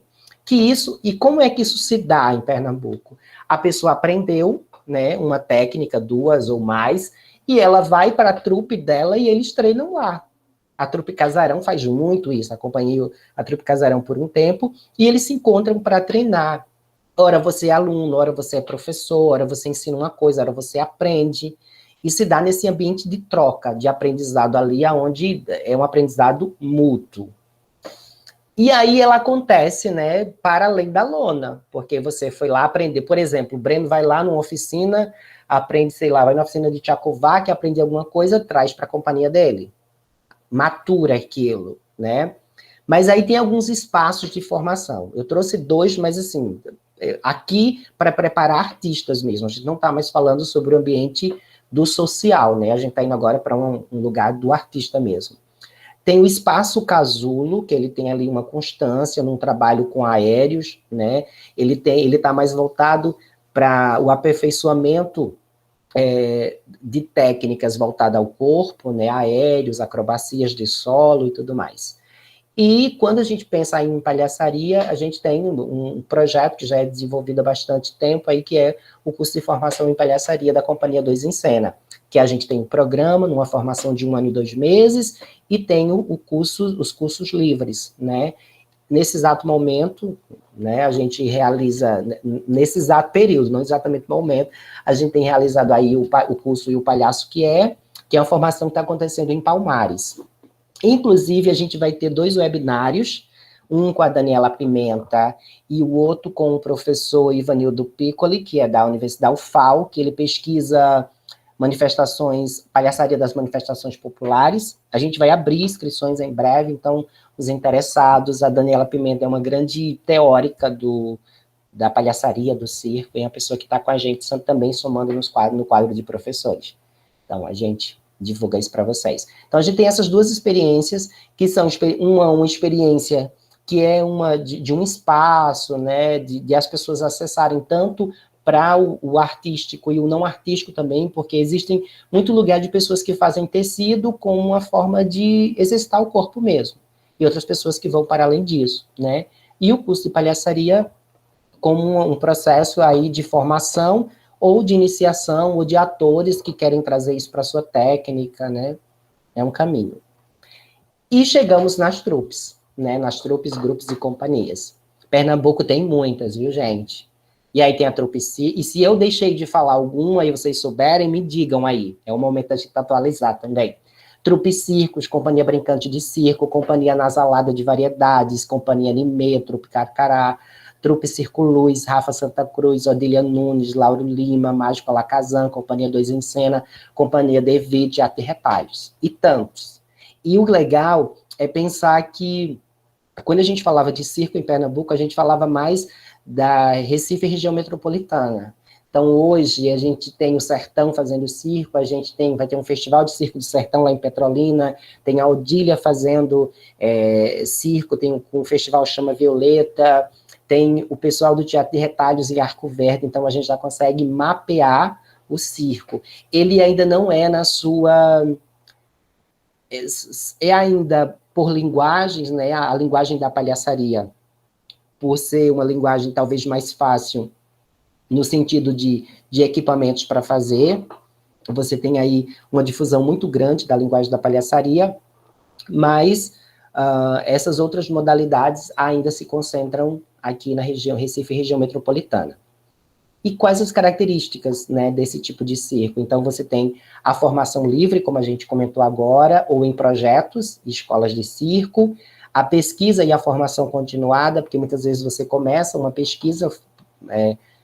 E como é que isso se dá em Pernambuco? A pessoa aprendeu, né, uma técnica, 2 ou mais, e ela vai para a trupe dela e eles treinam lá. A trupe Casarão faz muito isso, acompanhei a trupe Casarão por um tempo, e eles se encontram para treinar. Ora você é aluno, ora você é professor, ora você ensina uma coisa, ora você aprende, e se dá nesse ambiente de troca, de aprendizado ali, onde é um aprendizado mútuo. E aí ela acontece, né, para além da lona, porque você foi lá aprender, por exemplo, o Breno vai lá numa oficina, aprende, sei lá, vai na oficina de Tchacová, que aprende alguma coisa, traz para a companhia dele. Matura aquilo, né? Mas aí tem alguns espaços de formação. Eu trouxe 2, mas assim, aqui para preparar artistas mesmo. A gente não está mais falando sobre o ambiente do social, né? A gente está indo agora para um lugar do artista mesmo. Tem o Espaço Casulo, que ele tem ali uma constância num trabalho com aéreos, né? Ele está mais voltado para o aperfeiçoamento de técnicas voltadas ao corpo, né? Aéreos, acrobacias de solo e tudo mais. E quando a gente pensa em palhaçaria, a gente tem um projeto que já é desenvolvido há bastante tempo, aí, que é o curso de formação em palhaçaria da Companhia 2 em Cena, que a gente tem um programa, numa formação de 1 ano e 2 meses, e tem os cursos livres, né? Nesse exato momento, né, a gente realiza, nesse exato período, não exatamente no momento, a gente tem realizado aí o curso E o Palhaço que é uma formação que está acontecendo em Palmares. Inclusive, a gente vai ter 2 webinários, um com a Daniela Pimenta e o outro com o professor Ivanildo Piccoli, que é da Universidade UFAL, que ele pesquisa palhaçaria das manifestações populares. A gente vai abrir inscrições em breve, então, os interessados, a Daniela Pimenta é uma grande teórica da palhaçaria, do circo, e é uma pessoa que está com a gente também somando no quadro de professores. Então, a gente divulga isso para vocês. Então, a gente tem essas 2 experiências, que são uma experiência que é de um espaço, né, de as pessoas acessarem tanto para o artístico e o não artístico também, porque existem muito lugar de pessoas que fazem tecido como uma forma de exercitar o corpo mesmo, e outras pessoas que vão para além disso, né? E o curso de palhaçaria como um processo aí de formação, ou de iniciação, ou de atores que querem trazer isso para a sua técnica, né? É um caminho. E chegamos nas trupes, né? Nas trupes, grupos e companhias. Pernambuco tem muitas, viu, gente? E aí tem a trupe e se eu deixei de falar alguma e vocês souberem, me digam aí. É o momento da gente atualizar também. Trupe Circos, Companhia Brincante de Circo, Companhia Nasalada de Variedades, Companhia Anime, Trupe Carcará, Trupe Circo Luz, Rafa Santa Cruz, Odília Nunes, Lauro Lima, Mágico Alakazam, Companhia 2 em Cena, Companhia Devi, Teatro e Retalhos, e tantos. E o legal é pensar que, quando a gente falava de circo em Pernambuco, a gente falava mais da Recife região metropolitana. Então, hoje, a gente tem o Sertão fazendo circo, vai ter um festival de circo do Sertão lá em Petrolina, tem a Odília fazendo circo, tem um festival que chama Violeta, tem o pessoal do Teatro de Retalhos e Arco Verde, então a gente já consegue mapear o circo. Ele ainda não é na sua... É ainda por linguagens, né, a linguagem da palhaçaria, por ser uma linguagem talvez mais fácil, no sentido de equipamentos para fazer, você tem aí uma difusão muito grande da linguagem da palhaçaria, mas essas outras modalidades ainda se concentram aqui na região Recife, região metropolitana. E quais as características, né, desse tipo de circo? Então, você tem a formação livre, como a gente comentou agora, ou em projetos, escolas de circo, a pesquisa e a formação continuada, porque muitas vezes você começa uma pesquisa,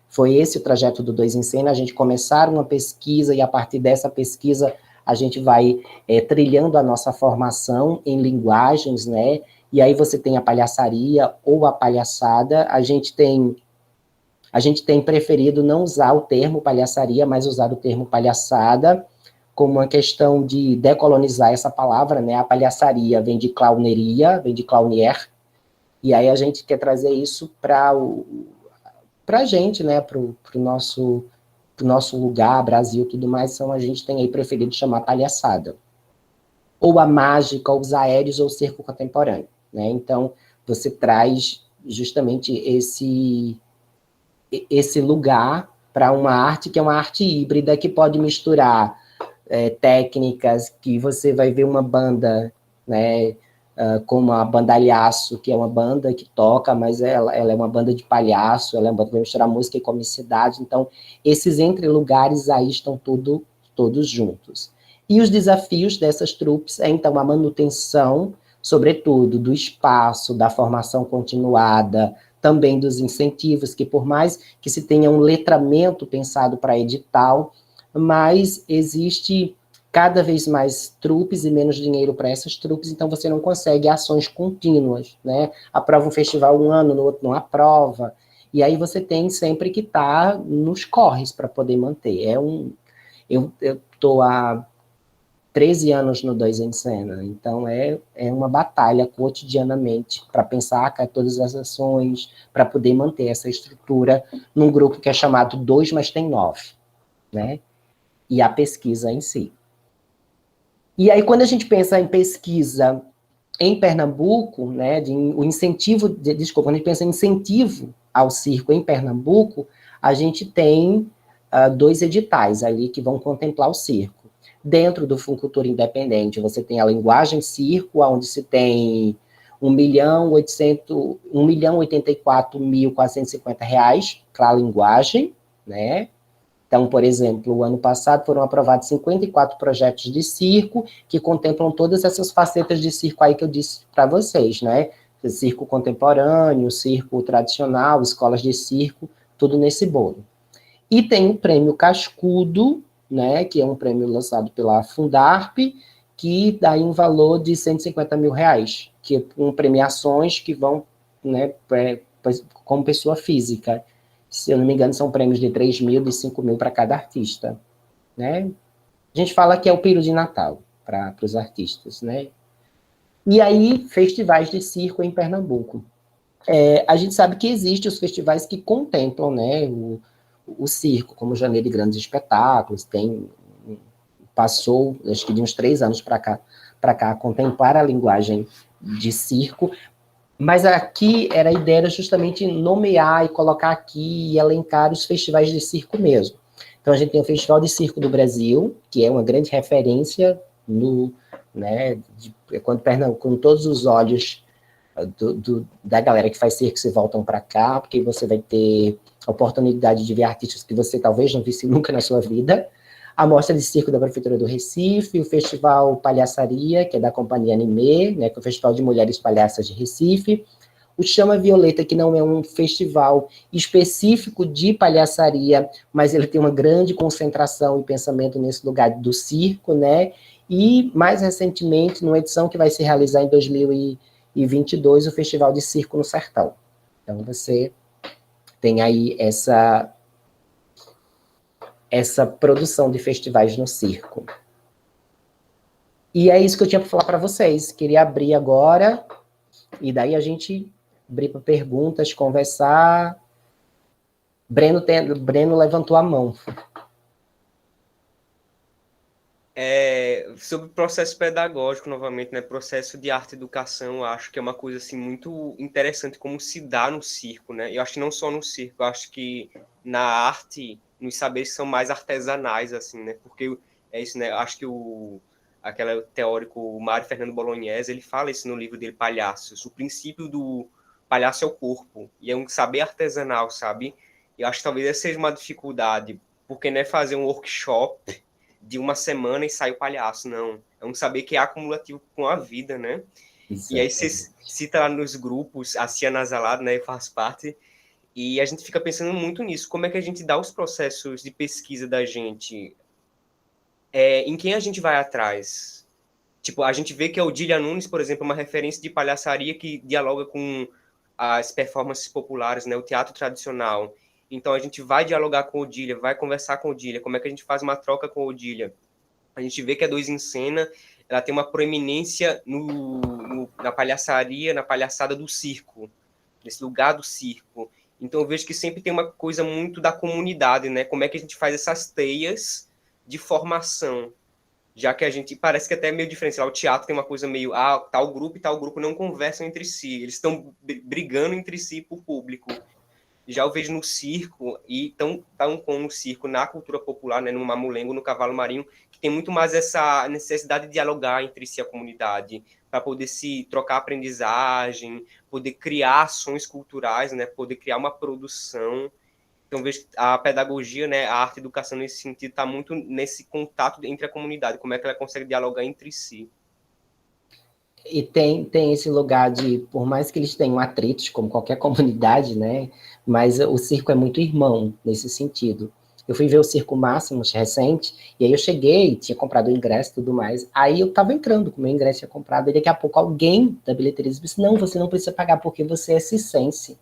foi esse o trajeto do 2 em Cena, a gente começar uma pesquisa e a partir dessa pesquisa a gente vai trilhando a nossa formação em linguagens, né? E aí você tem a palhaçaria ou a palhaçada, a gente tem preferido não usar o termo palhaçaria, mas usar o termo palhaçada, como uma questão de decolonizar essa palavra, né? A palhaçaria vem de clowneria, vem de clownier, e aí a gente quer trazer isso para a gente, né? Para o nosso lugar, Brasil, tudo mais, então a gente tem aí preferido chamar palhaçada. Ou a mágica, ou os aéreos, ou o circo contemporâneo, né? Então, você traz justamente esse lugar para uma arte que é uma arte híbrida, que pode misturar técnicas, que você vai ver uma banda, né, como a Bandalhaço, que é uma banda que toca, mas ela é uma banda de palhaço, ela é uma banda que vai misturar música e comicidade, então esses entre-lugares aí estão todos juntos. E os desafios dessas trupes então, a manutenção, sobretudo, do espaço, da formação continuada, também dos incentivos, que por mais que se tenha um letramento pensado para edital, mas existe cada vez mais trupes e menos dinheiro para essas trupes, então você não consegue ações contínuas, né? Aprova um festival um ano, no outro não aprova, e aí você tem sempre que estar nos corres para poder manter. Eu estou há 13 anos no 2 em Cena, então é uma batalha cotidianamente para pensar todas as ações, para poder manter essa estrutura num grupo que é chamado 2, mas tem 9, né? E a pesquisa em si. E aí, quando a gente pensa em pesquisa em Pernambuco, né, quando a gente pensa em incentivo ao circo em Pernambuco, a gente tem 2 editais ali que vão contemplar o circo. Dentro do Fundo Cultura Independente, você tem a linguagem circo, onde se tem R$1.084.450 para a linguagem, né? Então, por exemplo, o ano passado foram aprovados 54 projetos de circo que contemplam todas essas facetas de circo aí que eu disse para vocês, né? Circo contemporâneo, circo tradicional, escolas de circo, tudo nesse bolo. E tem o Prêmio Cascudo, né, que é um prêmio lançado pela Fundarp, que dá um valor de R$150 mil, que com premiações que vão, né, como pessoa física. Se eu não me engano, são prêmios de 3 mil, de 5 mil para cada artista, né? A gente fala que é o período de Natal para os artistas, né? E aí, festivais de circo em Pernambuco. A gente sabe que existem os festivais que contemplam, né, o circo, como Janeiro de Grandes Espetáculos, passou, acho que de uns 3 anos para cá, a contemplar a linguagem de circo, mas aqui a ideia era justamente nomear e colocar aqui e elencar os festivais de circo mesmo. Então a gente tem o Festival de Circo do Brasil, que é uma grande referência quando todos os olhos da galera que faz circo se voltam para cá, porque você vai ter a oportunidade de ver artistas que você talvez não visse nunca na sua vida, a Mostra de Circo da Prefeitura do Recife, o Festival Palhaçaria, que é da Companhia Anime, né, que é o Festival de Mulheres Palhaças de Recife, o Chama Violeta, que não é um festival específico de palhaçaria, mas ele tem uma grande concentração e pensamento nesse lugar do circo, né? E, mais recentemente, numa edição que vai se realizar em 2022, o Festival de Circo no Sertão. Então, você tem aí essa produção de festivais no circo. E é isso que eu tinha para falar para vocês. Queria abrir agora, e daí a gente abrir para perguntas, conversar. Breno levantou a mão. Sobre o processo pedagógico, novamente, né? Processo de arte e educação, eu acho que é uma coisa assim, muito interessante como se dá no circo, né? Eu acho que não só no circo, eu acho que na arte, nos saberes que são mais artesanais, assim, né? Porque é isso, né? Eu acho que aquele teórico Mário Fernando Bolognese, ele fala isso no livro dele, Palhaços. O princípio do palhaço é o corpo, e é um saber artesanal, sabe? Eu acho que talvez essa seja uma dificuldade, porque não é fazer um workshop de uma semana e sai o palhaço, não. É um saber que é acumulativo com a vida, né? Exatamente. E aí você cita lá nos grupos, a Cia Nasalado, né, faz parte, e a gente fica pensando muito nisso, como é que a gente dá os processos de pesquisa da gente, em quem a gente vai atrás. Tipo, a gente vê que a Odília Nunes, por exemplo, é uma referência de palhaçaria que dialoga com as performances populares, né, o teatro tradicional. Então, a gente vai dialogar com a Odília, vai conversar com a Odília, como é que a gente faz uma troca com a Odília. A gente vê que a Dois em Cena, ela tem uma proeminência na palhaçaria, na palhaçada do circo, nesse lugar do circo. Então, eu vejo que sempre tem uma coisa muito da comunidade, né? Como é que a gente faz essas teias de formação, já que a gente parece que até é meio diferente. Lá, o teatro tem uma coisa meio, tal grupo e tal grupo não conversam entre si, eles estão brigando entre si por público. Já eu vejo no circo, e tão como no circo, na cultura popular, né, no mamulengo, no cavalo marinho, que tem muito mais essa necessidade de dialogar entre si a comunidade, para poder se trocar aprendizagem, poder criar ações culturais, né, poder criar uma produção. Então, vejo que a pedagogia, né, a arte e a educação nesse sentido está muito nesse contato entre a comunidade, como é que ela consegue dialogar entre si. E tem esse lugar de, por mais que eles tenham atritos, como qualquer comunidade, né, mas o circo é muito irmão nesse sentido. Eu fui ver o Circo Máximos recente, e aí eu cheguei, tinha comprado o ingresso e tudo mais, aí eu tava entrando com o meu ingresso, tinha comprado, e daqui a pouco alguém da bilheteria disse, não, você não precisa pagar porque você é circense.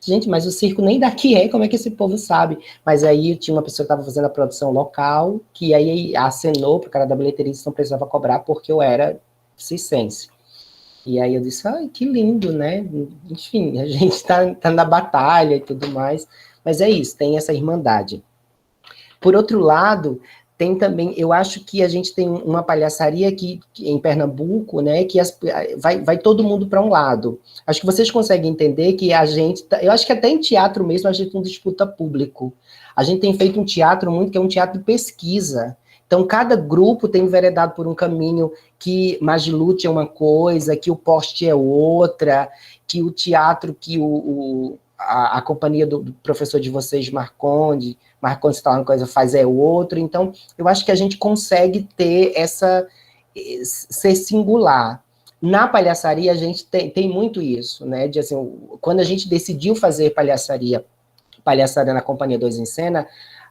Gente, mas o circo nem daqui é, como é que esse povo sabe? Mas aí tinha uma pessoa que estava fazendo a produção local, que aí acenou pro cara da bilheteria e não precisava cobrar porque eu era circense. E aí eu disse, ai, que lindo, né? Enfim, a gente tá na batalha e tudo mais, mas é isso, tem essa irmandade. Por outro lado, tem também, eu acho que a gente tem uma palhaçaria que em Pernambuco, né, que vai todo mundo para um lado. Acho que vocês conseguem entender que a gente, eu acho que até em teatro mesmo a gente não disputa público. A gente tem feito um teatro muito, que é um teatro de pesquisa. Então, cada grupo tem enveredado por um caminho que Magilute é uma coisa, que o Poste é outra, que o teatro, que a companhia do professor de vocês, Marconde se tá uma coisa, faz é outro. Então, eu acho que a gente consegue ter ser singular. Na palhaçaria, a gente tem muito isso, né? De, assim, quando a gente decidiu fazer palhaçaria na Companhia Dois em Cena,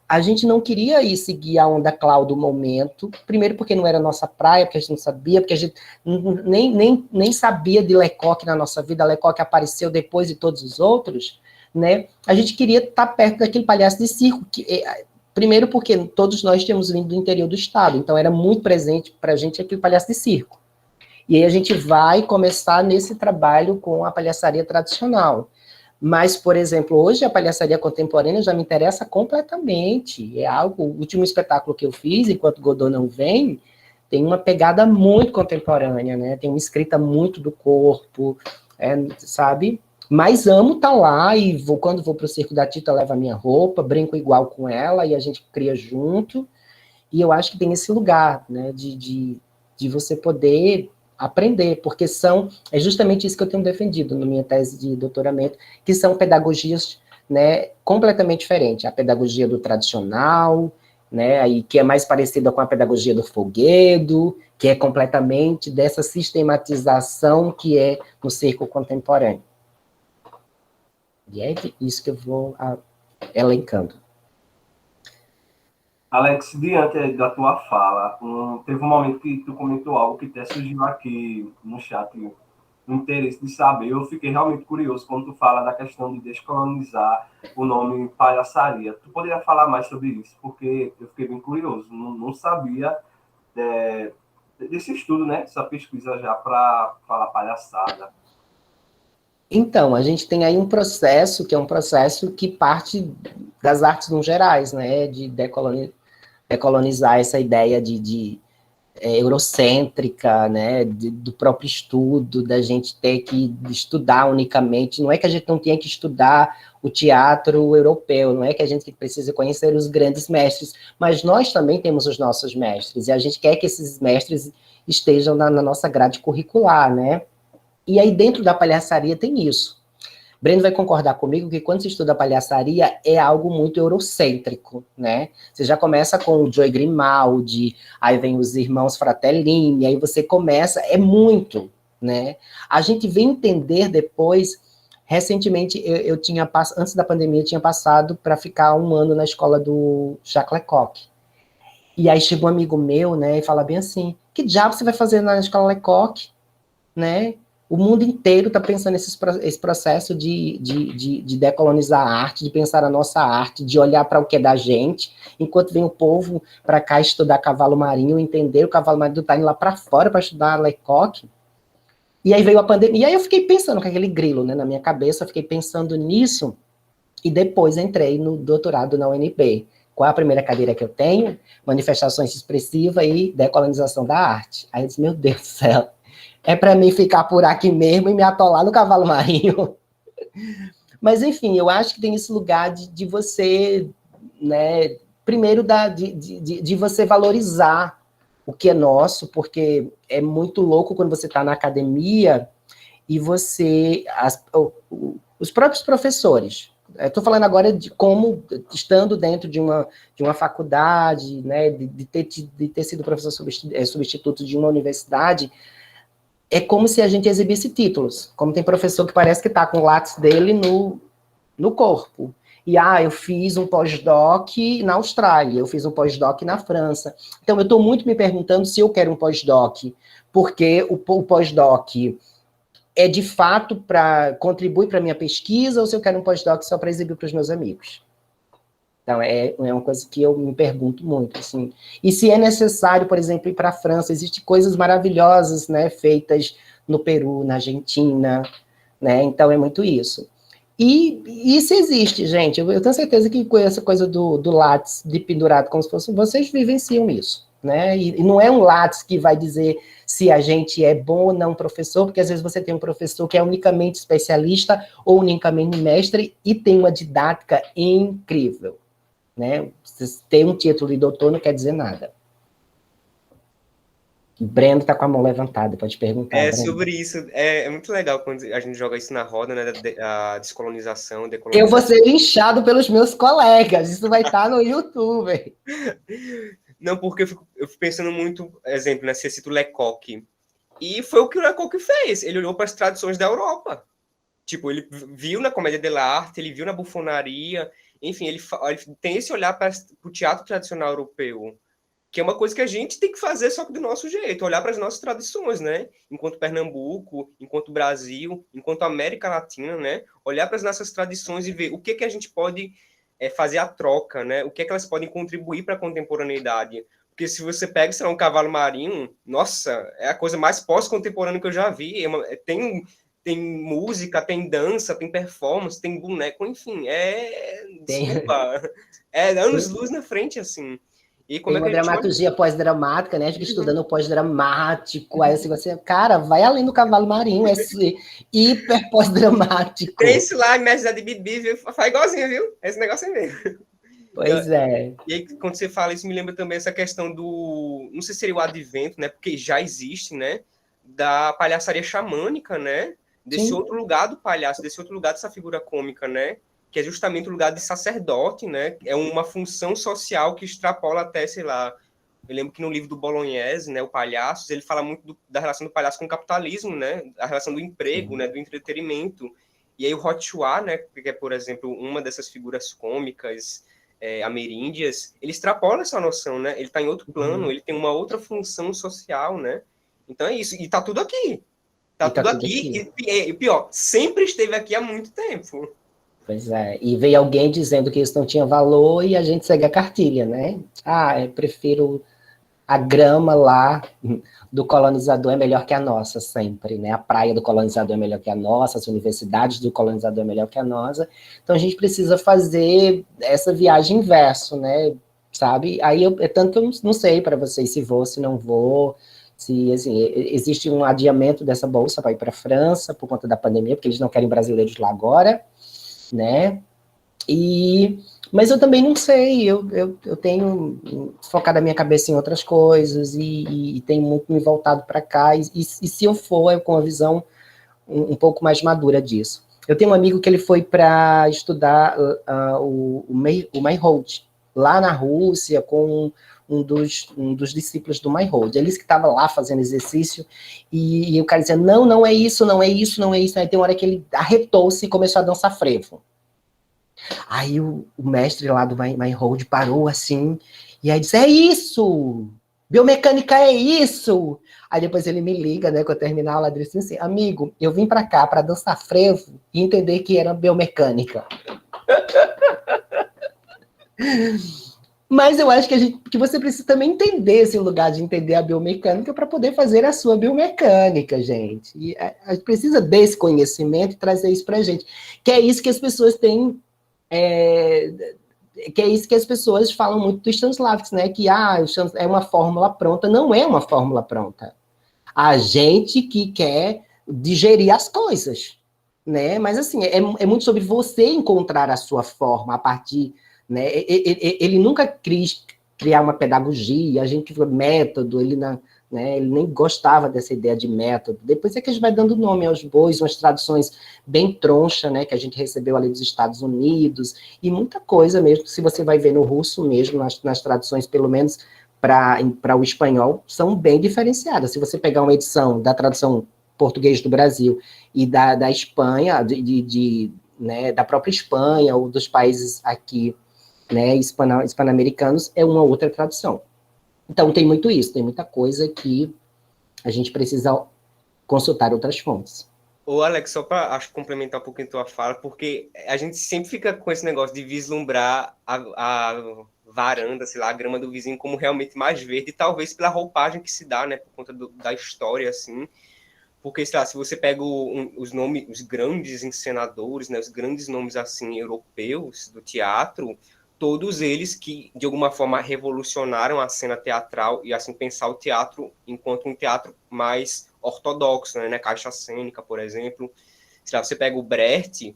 a gente não queria ir seguir a onda clown do momento, primeiro porque não era nossa praia, porque a gente não sabia, porque a gente nem sabia de Lecoque na nossa vida, Lecoque apareceu depois de todos os outros, né? A gente queria estar perto daquele palhaço de circo, primeiro porque todos nós tínhamos vindo do interior do estado, então era muito presente para a gente aquele palhaço de circo. E aí a gente vai começar nesse trabalho com a palhaçaria tradicional. Mas, por exemplo, hoje a palhaçaria contemporânea já me interessa completamente. É algo, o último espetáculo que eu fiz, Enquanto Godot Não Vem, tem uma pegada muito contemporânea, né? Tem uma escrita muito do corpo, sabe? Mas amo estar lá e quando vou para o Circo da Tita, levo a minha roupa, brinco igual com ela e a gente cria junto. E eu acho que tem esse lugar, né? De você poder aprender, porque é justamente isso que eu tenho defendido na minha tese de doutoramento, que são pedagogias, né, completamente diferentes. A pedagogia do tradicional, né, aí, que é mais parecida com a pedagogia do Folguedo, que é completamente dessa sistematização que é no circo contemporâneo. E é isso que eu vou elencando. Alex, diante da tua fala, teve um momento que tu comentou algo que até surgiu aqui no chat, o interesse de saber. Eu fiquei realmente curioso quando tu fala da questão de descolonizar o nome palhaçaria. Tu poderia falar mais sobre isso? Porque eu fiquei bem curioso, não sabia desse estudo, né? Essa pesquisa já para falar palhaçada. Então, a gente tem aí um processo, que é um processo que parte das artes no gerais, né, de decolonizar essa ideia de eurocêntrica, né, do próprio estudo, da gente ter que estudar unicamente. Não é que a gente não tenha que estudar o teatro europeu, não é que a gente precisa conhecer os grandes mestres, mas nós também temos os nossos mestres, e a gente quer que esses mestres estejam na nossa grade curricular, né? E aí dentro da palhaçaria tem isso. Breno vai concordar comigo que quando se estuda palhaçaria é algo muito eurocêntrico, né? Você já começa com o Joe Grimaldi, aí vem os irmãos Fratellini, aí você começa, é muito, né? A gente vem entender depois, recentemente eu tinha, antes da pandemia, eu tinha passado para ficar um ano na escola do Jacques Lecoq. E aí chegou um amigo meu, né, e fala bem assim, que diabo você vai fazer na escola Lecoq, né? O mundo inteiro está pensando esse processo de decolonizar a arte, de pensar a nossa arte, de olhar para o que é da gente, enquanto vem o povo para cá estudar cavalo marinho, entender o cavalo marinho está indo lá para fora para estudar Lecoq. E aí veio a pandemia, e aí eu fiquei pensando com aquele grilo, né, na minha cabeça, eu fiquei pensando nisso, e depois entrei no doutorado na UNB. Qual é a primeira cadeira que eu tenho? Manifestações expressivas e decolonização da arte. Aí eu disse, meu Deus do céu, é para mim ficar por aqui mesmo e me atolar no cavalo marinho. Mas, enfim, eu acho que tem esse lugar de você, né, primeiro de você valorizar o que é nosso, porque é muito louco quando você está na academia e você... os próprios professores... Estou falando agora de como, estando dentro de uma faculdade, né, de ter sido professor substituto de uma universidade, é como se a gente exibisse títulos. Como tem professor que parece que está com o lápis dele no corpo. E, eu fiz um pós-doc na Austrália, eu fiz um pós-doc na França. Então, eu estou muito me perguntando se eu quero um pós-doc, porque o pós-doc é de fato para contribuir para a minha pesquisa, ou se eu quero um pós-doc só para exibir para os meus amigos. Então, é uma coisa que eu me pergunto muito, assim. E se é necessário, por exemplo, ir para a França, existem coisas maravilhosas, né, feitas no Peru, na Argentina, né, então é muito isso. E isso existe, gente, eu tenho certeza que com essa coisa do lápis de pendurado, como se fosse, vocês vivenciam isso, né, e não é um lápis que vai dizer se a gente é bom ou não professor, porque às vezes você tem um professor que é unicamente especialista ou unicamente mestre e tem uma didática incrível. Né? Você ter um título de doutor não quer dizer nada. O Breno está com a mão levantada, pode perguntar. É, Breno. sobre isso, é muito legal quando a gente joga isso na roda, né, a descolonização, Eu vou decolonização. ser linchado pelos meus colegas, isso vai estar no YouTube. Não, porque eu fico pensando muito, exemplo, né, se cita o Lecoq, e foi o que o Lecoq fez, ele olhou para as tradições da Europa. Tipo, ele viu na comédia dell'arte, ele viu na bufonaria, enfim, ele tem esse olhar para o teatro tradicional europeu, que é uma coisa que a gente tem que fazer só que do nosso jeito, olhar para as nossas tradições, né? Enquanto Pernambuco, enquanto Brasil, enquanto América Latina, né? Olhar para as nossas tradições e ver o que a gente pode fazer a troca, né? O que elas podem contribuir para a contemporaneidade. Porque se você pega, sei lá, um cavalo marinho, nossa, é a coisa mais pós-contemporânea que eu já vi. Tem música, tem dança, tem performance, tem boneco, enfim, desculpa, é anos-luz na frente, assim. E como Tem é que uma a gente olha? dramaturgia pós-dramática, né? A gente estudando o pós-dramático, aí assim, você, cara, vai além do cavalo marinho, esse hiper pós-dramático. Tem esse lá, Mestre da Bibi, viu? Faz igualzinho, viu? Esse negócio aí mesmo. Pois é. E aí, quando você fala isso, me lembra também essa questão não sei se seria o advento, né? Porque já existe, né? Da palhaçaria xamânica, né? Desse Sim. outro lugar do palhaço, desse outro lugar dessa figura cômica, né? Que é justamente o lugar de sacerdote, né? É uma função social que extrapola até, sei lá. Eu lembro que no livro do Bolognese, né, o Palhaços, ele fala muito da relação do palhaço com o capitalismo, né? A relação do emprego, né? Do entretenimento. E aí o Hotchua, né, que é, por exemplo, uma dessas figuras cômicas ameríndias, ele extrapola essa noção, né? Ele está em outro plano, ele tem uma outra função social, né? Então é isso. E tá tudo aqui. Tá tudo aqui. E pior, sempre esteve aqui há muito tempo. Pois é. E veio alguém dizendo que isso não tinha valor e a gente segue a cartilha, né? Eu prefiro a grama lá do colonizador é melhor que a nossa sempre, né? A praia do colonizador é melhor que a nossa, as universidades do colonizador é melhor que a nossa. Então a gente precisa fazer essa viagem inverso, né? Sabe? Aí é tanto que eu não sei para vocês se vou, se não vou, se assim, existe um adiamento dessa bolsa para ir para a França por conta da pandemia, porque eles não querem brasileiros lá agora, né? Mas eu também não sei, eu tenho focado a minha cabeça em outras coisas e tenho muito me voltado para cá, e se eu for, é com a visão um pouco mais madura disso. Eu tenho um amigo que ele foi para estudar o Meyerhold, lá na Rússia, com um dos discípulos do Meyerhold. Ele disse que estava lá fazendo exercício, e o cara dizia, não é isso, não é isso, não é isso. Aí tem uma hora que ele arretou-se e começou a dançar frevo. Aí o mestre lá do Meyerhold parou assim, e aí disse, é isso! Biomecânica é isso! Aí depois ele me liga, né, quando eu terminar a aula, ele disse assim, amigo, eu vim para cá para dançar frevo e entender que era biomecânica. Mas eu acho que você precisa também entender esse lugar de entender a biomecânica para poder fazer a sua biomecânica, gente. E a gente precisa desse conhecimento e trazer isso para a gente. Que é isso que as pessoas têm... que é isso que as pessoas falam muito do Stanislavski, né? Que é uma fórmula pronta. Não é uma fórmula pronta. A gente que quer digerir as coisas, né? Mas assim, é muito sobre você encontrar a sua forma a partir, né? Ele nunca quis criar uma pedagogia, a gente método, né, ele nem gostava dessa ideia de método. Depois é que a gente vai dando nome aos bois, umas traduções bem troncha, né, que a gente recebeu ali dos Estados Unidos, e muita coisa mesmo, se você vai ver no russo mesmo, nas traduções, pelo menos para o espanhol, são bem diferenciadas. Se você pegar uma edição da tradução português do Brasil e da Espanha, né, da própria Espanha, ou dos países aqui, né, hispano-americanos, é uma outra tradução. Então, tem muito isso, tem muita coisa que a gente precisa consultar outras fontes. Ô, Alex, só para complementar um pouquinho a tua fala, porque a gente sempre fica com esse negócio de vislumbrar a varanda, sei lá, a grama do vizinho como realmente mais verde, talvez pela roupagem que se dá, né, por conta da história, assim, porque, sei lá, se você pega os nomes, os grandes encenadores, né, os grandes nomes, assim, europeus do teatro, todos eles que, de alguma forma, revolucionaram a cena teatral e, assim, pensar o teatro enquanto um teatro mais ortodoxo, né? Caixa cênica, por exemplo. Se lá, você pega o Brecht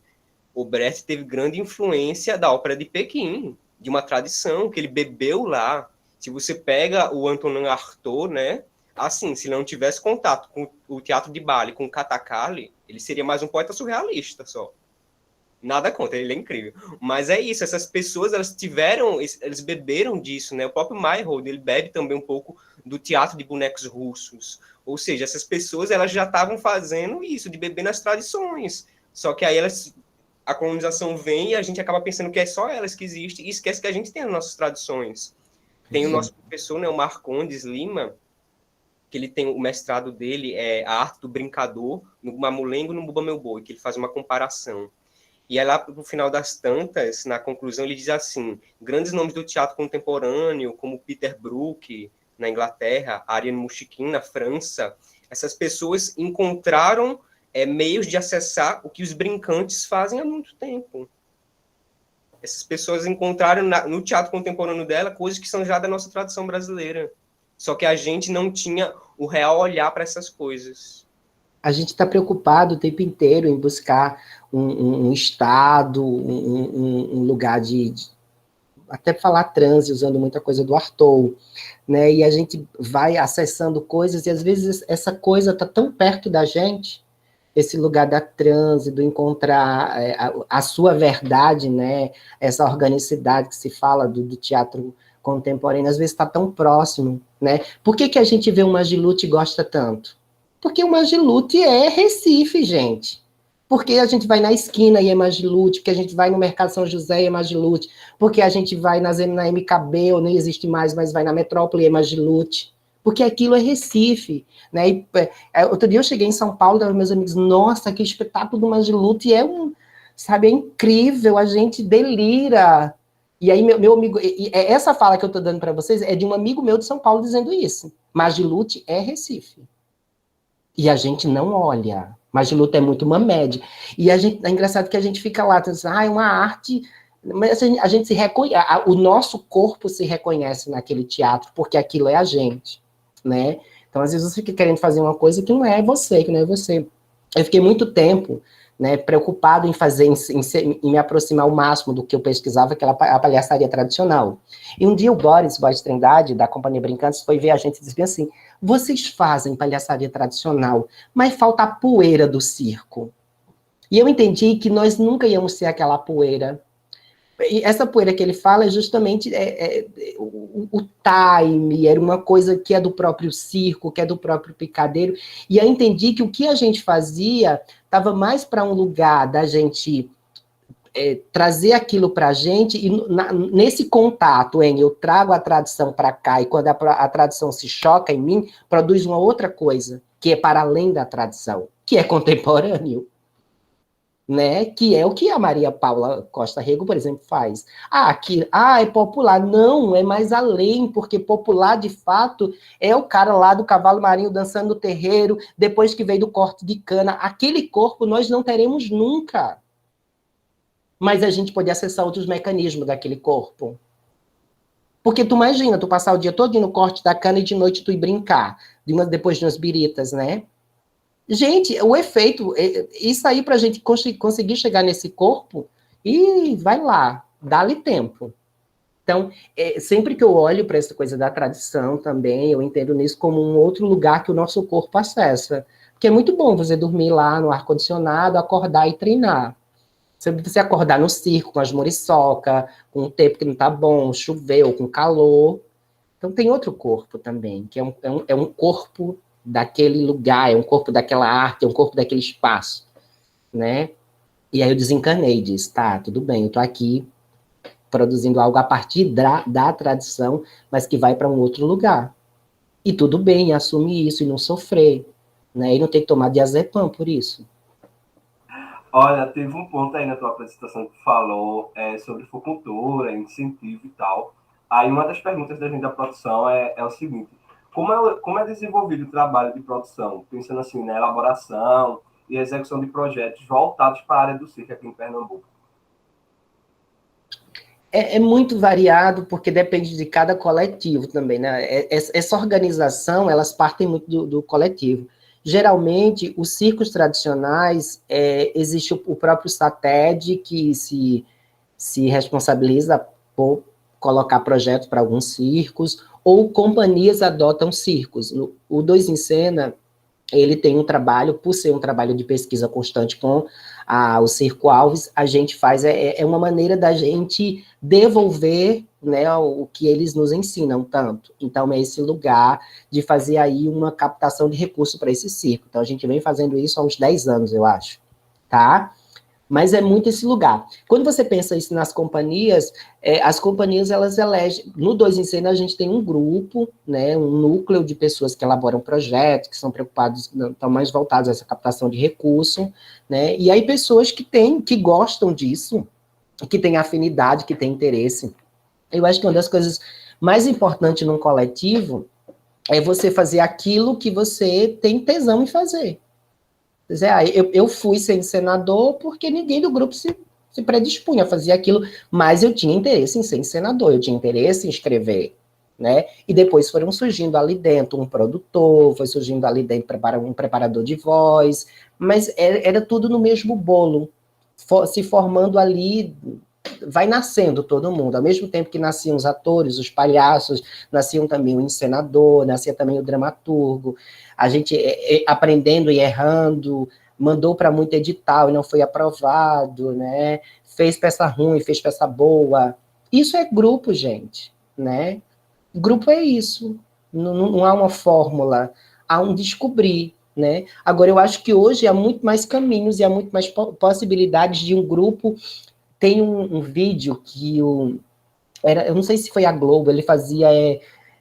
teve grande influência da ópera de Pequim, de uma tradição que ele bebeu lá. Se você pega o Antonin Artaud, né? Assim, se ele não tivesse contato com o teatro de Bali, com o Kathakali, ele seria mais um poeta surrealista só. Nada contra, ele é incrível. Mas é isso, essas pessoas, eles beberam disso, né? O próprio Meyerhold, ele bebe também um pouco do teatro de bonecos russos. Ou seja, essas pessoas, elas já estavam fazendo isso, de beber nas tradições. Só que aí a colonização vem e a gente acaba pensando que é só elas que existem e esquece que a gente tem as nossas tradições. Tem o nosso professor, né, o Marcondes Lima, que ele tem o mestrado dele, é a arte do brincador, no Mamulengo e no Bumba Meu Boi, que ele faz uma comparação. E aí lá, no final das tantas, na conclusão, ele diz assim, grandes nomes do teatro contemporâneo, como Peter Brook, na Inglaterra, Ariane Mouchiquin, na França, essas pessoas encontraram meios de acessar o que os brincantes fazem há muito tempo. Essas pessoas encontraram no teatro contemporâneo dela coisas que são já da nossa tradição brasileira. Só que a gente não tinha o real olhar para essas coisas. A gente está preocupado o tempo inteiro em buscar um estado, um lugar de até falar transe, usando muita coisa do Artaud, né? E a gente vai acessando coisas e às vezes essa coisa está tão perto da gente, esse lugar da transe, do encontrar a sua verdade, né? Essa organicidade que se fala do teatro contemporâneo, às vezes está tão próximo, né? Por que a gente vê o Magilute e gosta tanto? Porque o Magilute é Recife, gente. Porque a gente vai na esquina e é Magilute, porque a gente vai no Mercado São José e é Magilute, porque a gente vai na MKB, ou nem existe mais, mas vai na Metrópole e é Magilute, porque aquilo é Recife, né? E, outro dia eu cheguei em São Paulo, e meus amigos, nossa, que espetáculo do Magilute, sabe, é incrível, a gente delira. E aí, meu amigo, essa fala que eu estou dando para vocês é de um amigo meu de São Paulo dizendo isso. Magilute é Recife. E a gente não olha. Magilute é muito uma média. E é engraçado que a gente fica lá, dizendo, é uma arte, mas a gente se reconhece, o nosso corpo se reconhece naquele teatro, porque aquilo é a gente, né? Então, às vezes, você fica querendo fazer uma coisa que não é você, que não é você. Eu fiquei muito tempo, né, preocupado em fazer, em me aproximar ao máximo do que eu pesquisava, que era a palhaçaria tradicional. E um dia o Boris Trindade, da Companhia Brincantes, foi ver a gente e disse assim, vocês fazem palhaçaria tradicional, mas falta a poeira do circo. E eu entendi que nós nunca íamos ser aquela poeira. E essa poeira que ele fala é justamente o time, era uma coisa que é do próprio circo, que é do próprio picadeiro, e eu entendi que o que a gente fazia estava mais para um lugar da gente trazer aquilo para a gente, e nesse contato, eu trago a tradição para cá, e quando a tradição se choca em mim, produz uma outra coisa, que é para além da tradição, que é contemporâneo. Né, que é o que a Maria Paula Costa Rego, por exemplo, faz. É popular. Não, é mais além, porque popular, de fato, é o cara lá do cavalo marinho dançando no terreiro, depois que veio do corte de cana. Aquele corpo nós não teremos nunca. Mas a gente pode acessar outros mecanismos daquele corpo. Porque tu imagina, tu passar o dia todo no corte da cana e de noite tu ir brincar, depois de umas biritas, né? Gente, o efeito, isso aí para a gente conseguir chegar nesse corpo, e vai lá, dá-lhe tempo. Então, sempre que eu olho para essa coisa da tradição também, eu entendo nisso como um outro lugar que o nosso corpo acessa. Porque é muito bom você dormir lá no ar-condicionado, acordar e treinar. Você acordar no circo, com as muriçoca, com o tempo que não tá bom, choveu, com calor. Então, tem outro corpo também, que é um corpo daquele lugar, é um corpo daquela arte, é um corpo daquele espaço, né? E aí eu desencanei, disse, tá, tudo bem, eu tô aqui produzindo algo a partir da tradição, mas que vai para um outro lugar. E tudo bem, assumir isso e não sofrer, né? E não ter que tomar diazepam por isso. Olha, teve um ponto aí na tua apresentação que falou sobre focultura, incentivo e tal. Aí uma das perguntas da gente da produção é o seguinte, como é desenvolvido o trabalho de produção, pensando assim na elaboração e execução de projetos voltados para a área do circo aqui em Pernambuco? É muito variado, porque depende de cada coletivo também, né? Essa organização, elas partem muito do coletivo. Geralmente, os circos tradicionais, existe o próprio SATED, que se responsabiliza por colocar projetos para alguns circos, ou companhias adotam circos. O Dois em Cena, ele tem um trabalho, por ser um trabalho de pesquisa constante com o Circo Alves, a gente faz, uma maneira da gente devolver, né, o que eles nos ensinam tanto. Então, é esse lugar de fazer aí uma captação de recurso para esse circo. Então, a gente vem fazendo isso há uns 10 anos, eu acho, tá? Mas é muito esse lugar. Quando você pensa isso nas companhias, as companhias, elas elegem... No Dois em Cena, a gente tem um grupo, né, um núcleo de pessoas que elaboram projetos, que são preocupados, estão mais voltados a essa captação de recurso, né, e aí pessoas que gostam disso, que têm afinidade, que têm interesse. Eu acho que uma das coisas mais importantes num coletivo é você fazer aquilo que você tem tesão em fazer. Eu fui ser encenador porque ninguém do grupo se predispunha a fazer aquilo, mas eu tinha interesse em ser encenador, eu tinha interesse em escrever, né? E depois foram surgindo ali dentro um produtor, foi surgindo ali dentro um preparador de voz, mas era tudo no mesmo bolo, se formando ali, vai nascendo todo mundo, ao mesmo tempo que nasciam os atores, os palhaços, nasciam também o encenador, nascia também o dramaturgo, a gente aprendendo e errando, mandou para muito edital e não foi aprovado, né? Fez peça ruim, fez peça boa. Isso é grupo, gente, né? Grupo é isso. Não há uma fórmula, há um descobrir. né? Agora, eu acho que hoje há muito mais caminhos e há muito mais possibilidades de um grupo. Tem um vídeo que eu não sei se foi a Globo, ele fazia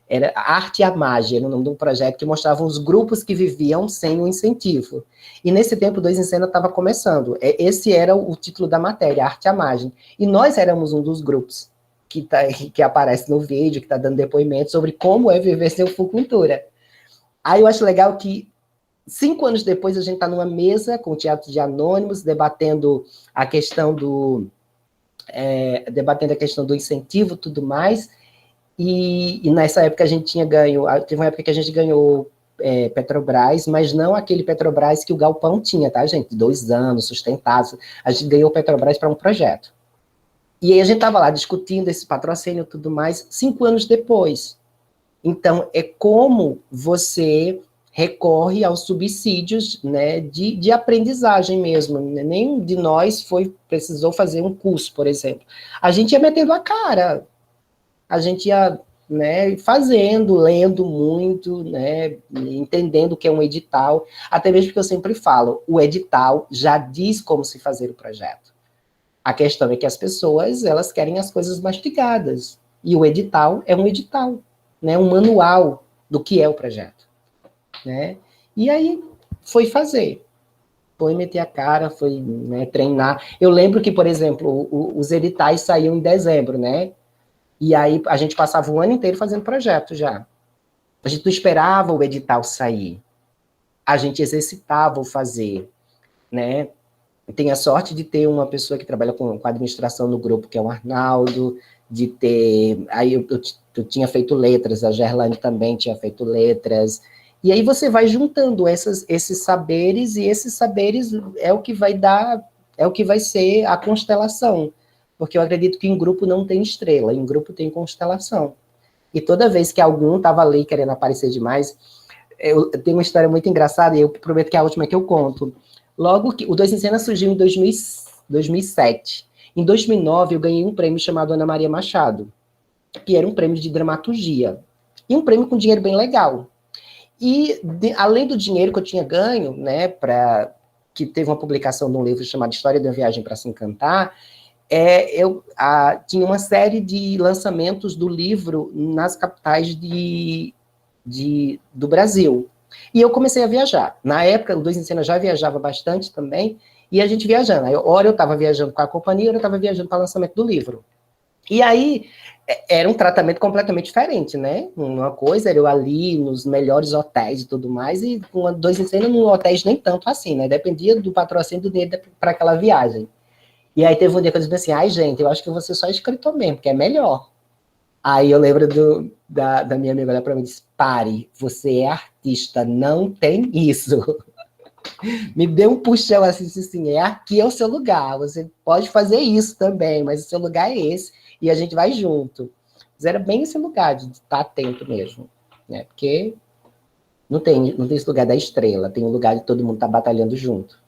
era a Arte e a Mágia, no nome de um projeto, que mostrava os grupos que viviam sem o incentivo. E nesse tempo, o Dois em Cena estava começando. Esse era o título da matéria, Arte e a Mágia. E nós éramos um dos grupos que aparece no vídeo, que está dando depoimento sobre como é viver sem Fucultura. Aí eu acho legal que 5 anos depois a gente está numa mesa com o Teatro de Anônimos, debatendo a questão do incentivo e tudo mais, e nessa época a gente tinha ganho, teve uma época que a gente ganhou Petrobras, mas não aquele Petrobras que o Galpão tinha, tá, gente? 2 anos, sustentado, a gente ganhou Petrobras para um projeto. E aí a gente estava lá discutindo esse patrocínio e tudo mais, 5 anos depois. Então, é como você recorre aos subsídios, né, de aprendizagem mesmo. Nenhum de nós precisou fazer um curso, por exemplo. A gente ia metendo a cara, a gente ia, né, fazendo, lendo muito, né, entendendo o que é um edital, até mesmo porque eu sempre falo, o edital já diz como se fazer o projeto. A questão é que as pessoas, elas querem as coisas mastigadas, e o edital é um edital, né, um manual do que é o projeto, né? E aí foi fazer, foi meter a cara, foi, né, treinar. Eu lembro que, por exemplo, os editais saíam em dezembro, né? E aí a gente passava o ano inteiro fazendo projeto já. A gente não esperava o edital sair. A gente exercitava o fazer, né? Eu tenho a sorte de ter uma pessoa que trabalha com administração no grupo, que é o Arnaldo, de ter... Aí eu tinha feito letras, a Gerlane também tinha feito letras. E aí você vai juntando esses saberes, e esses saberes é o que vai dar, é o que vai ser a constelação. Porque eu acredito que em grupo não tem estrela, em grupo tem constelação. E toda vez que algum estava ali querendo aparecer demais, eu tenho uma história muito engraçada, e eu prometo que é a última que eu conto. Logo que o Dois em Cena surgiu em 2007. Em 2009, eu ganhei um prêmio chamado Ana Maria Machado, que era um prêmio de dramaturgia. E um prêmio com dinheiro bem legal. E, além do dinheiro que eu tinha ganho, né, que teve uma publicação de um livro chamado História de uma Viagem para Se Encantar, tinha uma série de lançamentos do livro nas capitais do Brasil. E eu comecei a viajar. Na época, o Dois em Cena já viajava bastante também, e a gente viajando. Aí, hora eu estava viajando com a companhia, hora eu estava viajando para o lançamento do livro. E aí, era um tratamento completamente diferente, né? Uma coisa era eu ali nos melhores hotéis e tudo mais, e com Dois em Cena não hotéis nem tanto assim, né? Dependia do patrocínio do dinheiro para aquela viagem. E aí teve um dia que eu disse assim, ai, gente, eu acho que eu vou ser só escritor mesmo, porque é melhor. Aí eu lembro da minha amiga olhar para mim e disse, pare, você é artista, não tem isso. Me deu um puxão assim, aqui é o seu lugar, você pode fazer isso também, mas o seu lugar é esse, e a gente vai junto. Mas era bem esse lugar de estar atento mesmo, né? Porque não tem esse lugar da estrela, tem um lugar de todo mundo estar batalhando junto.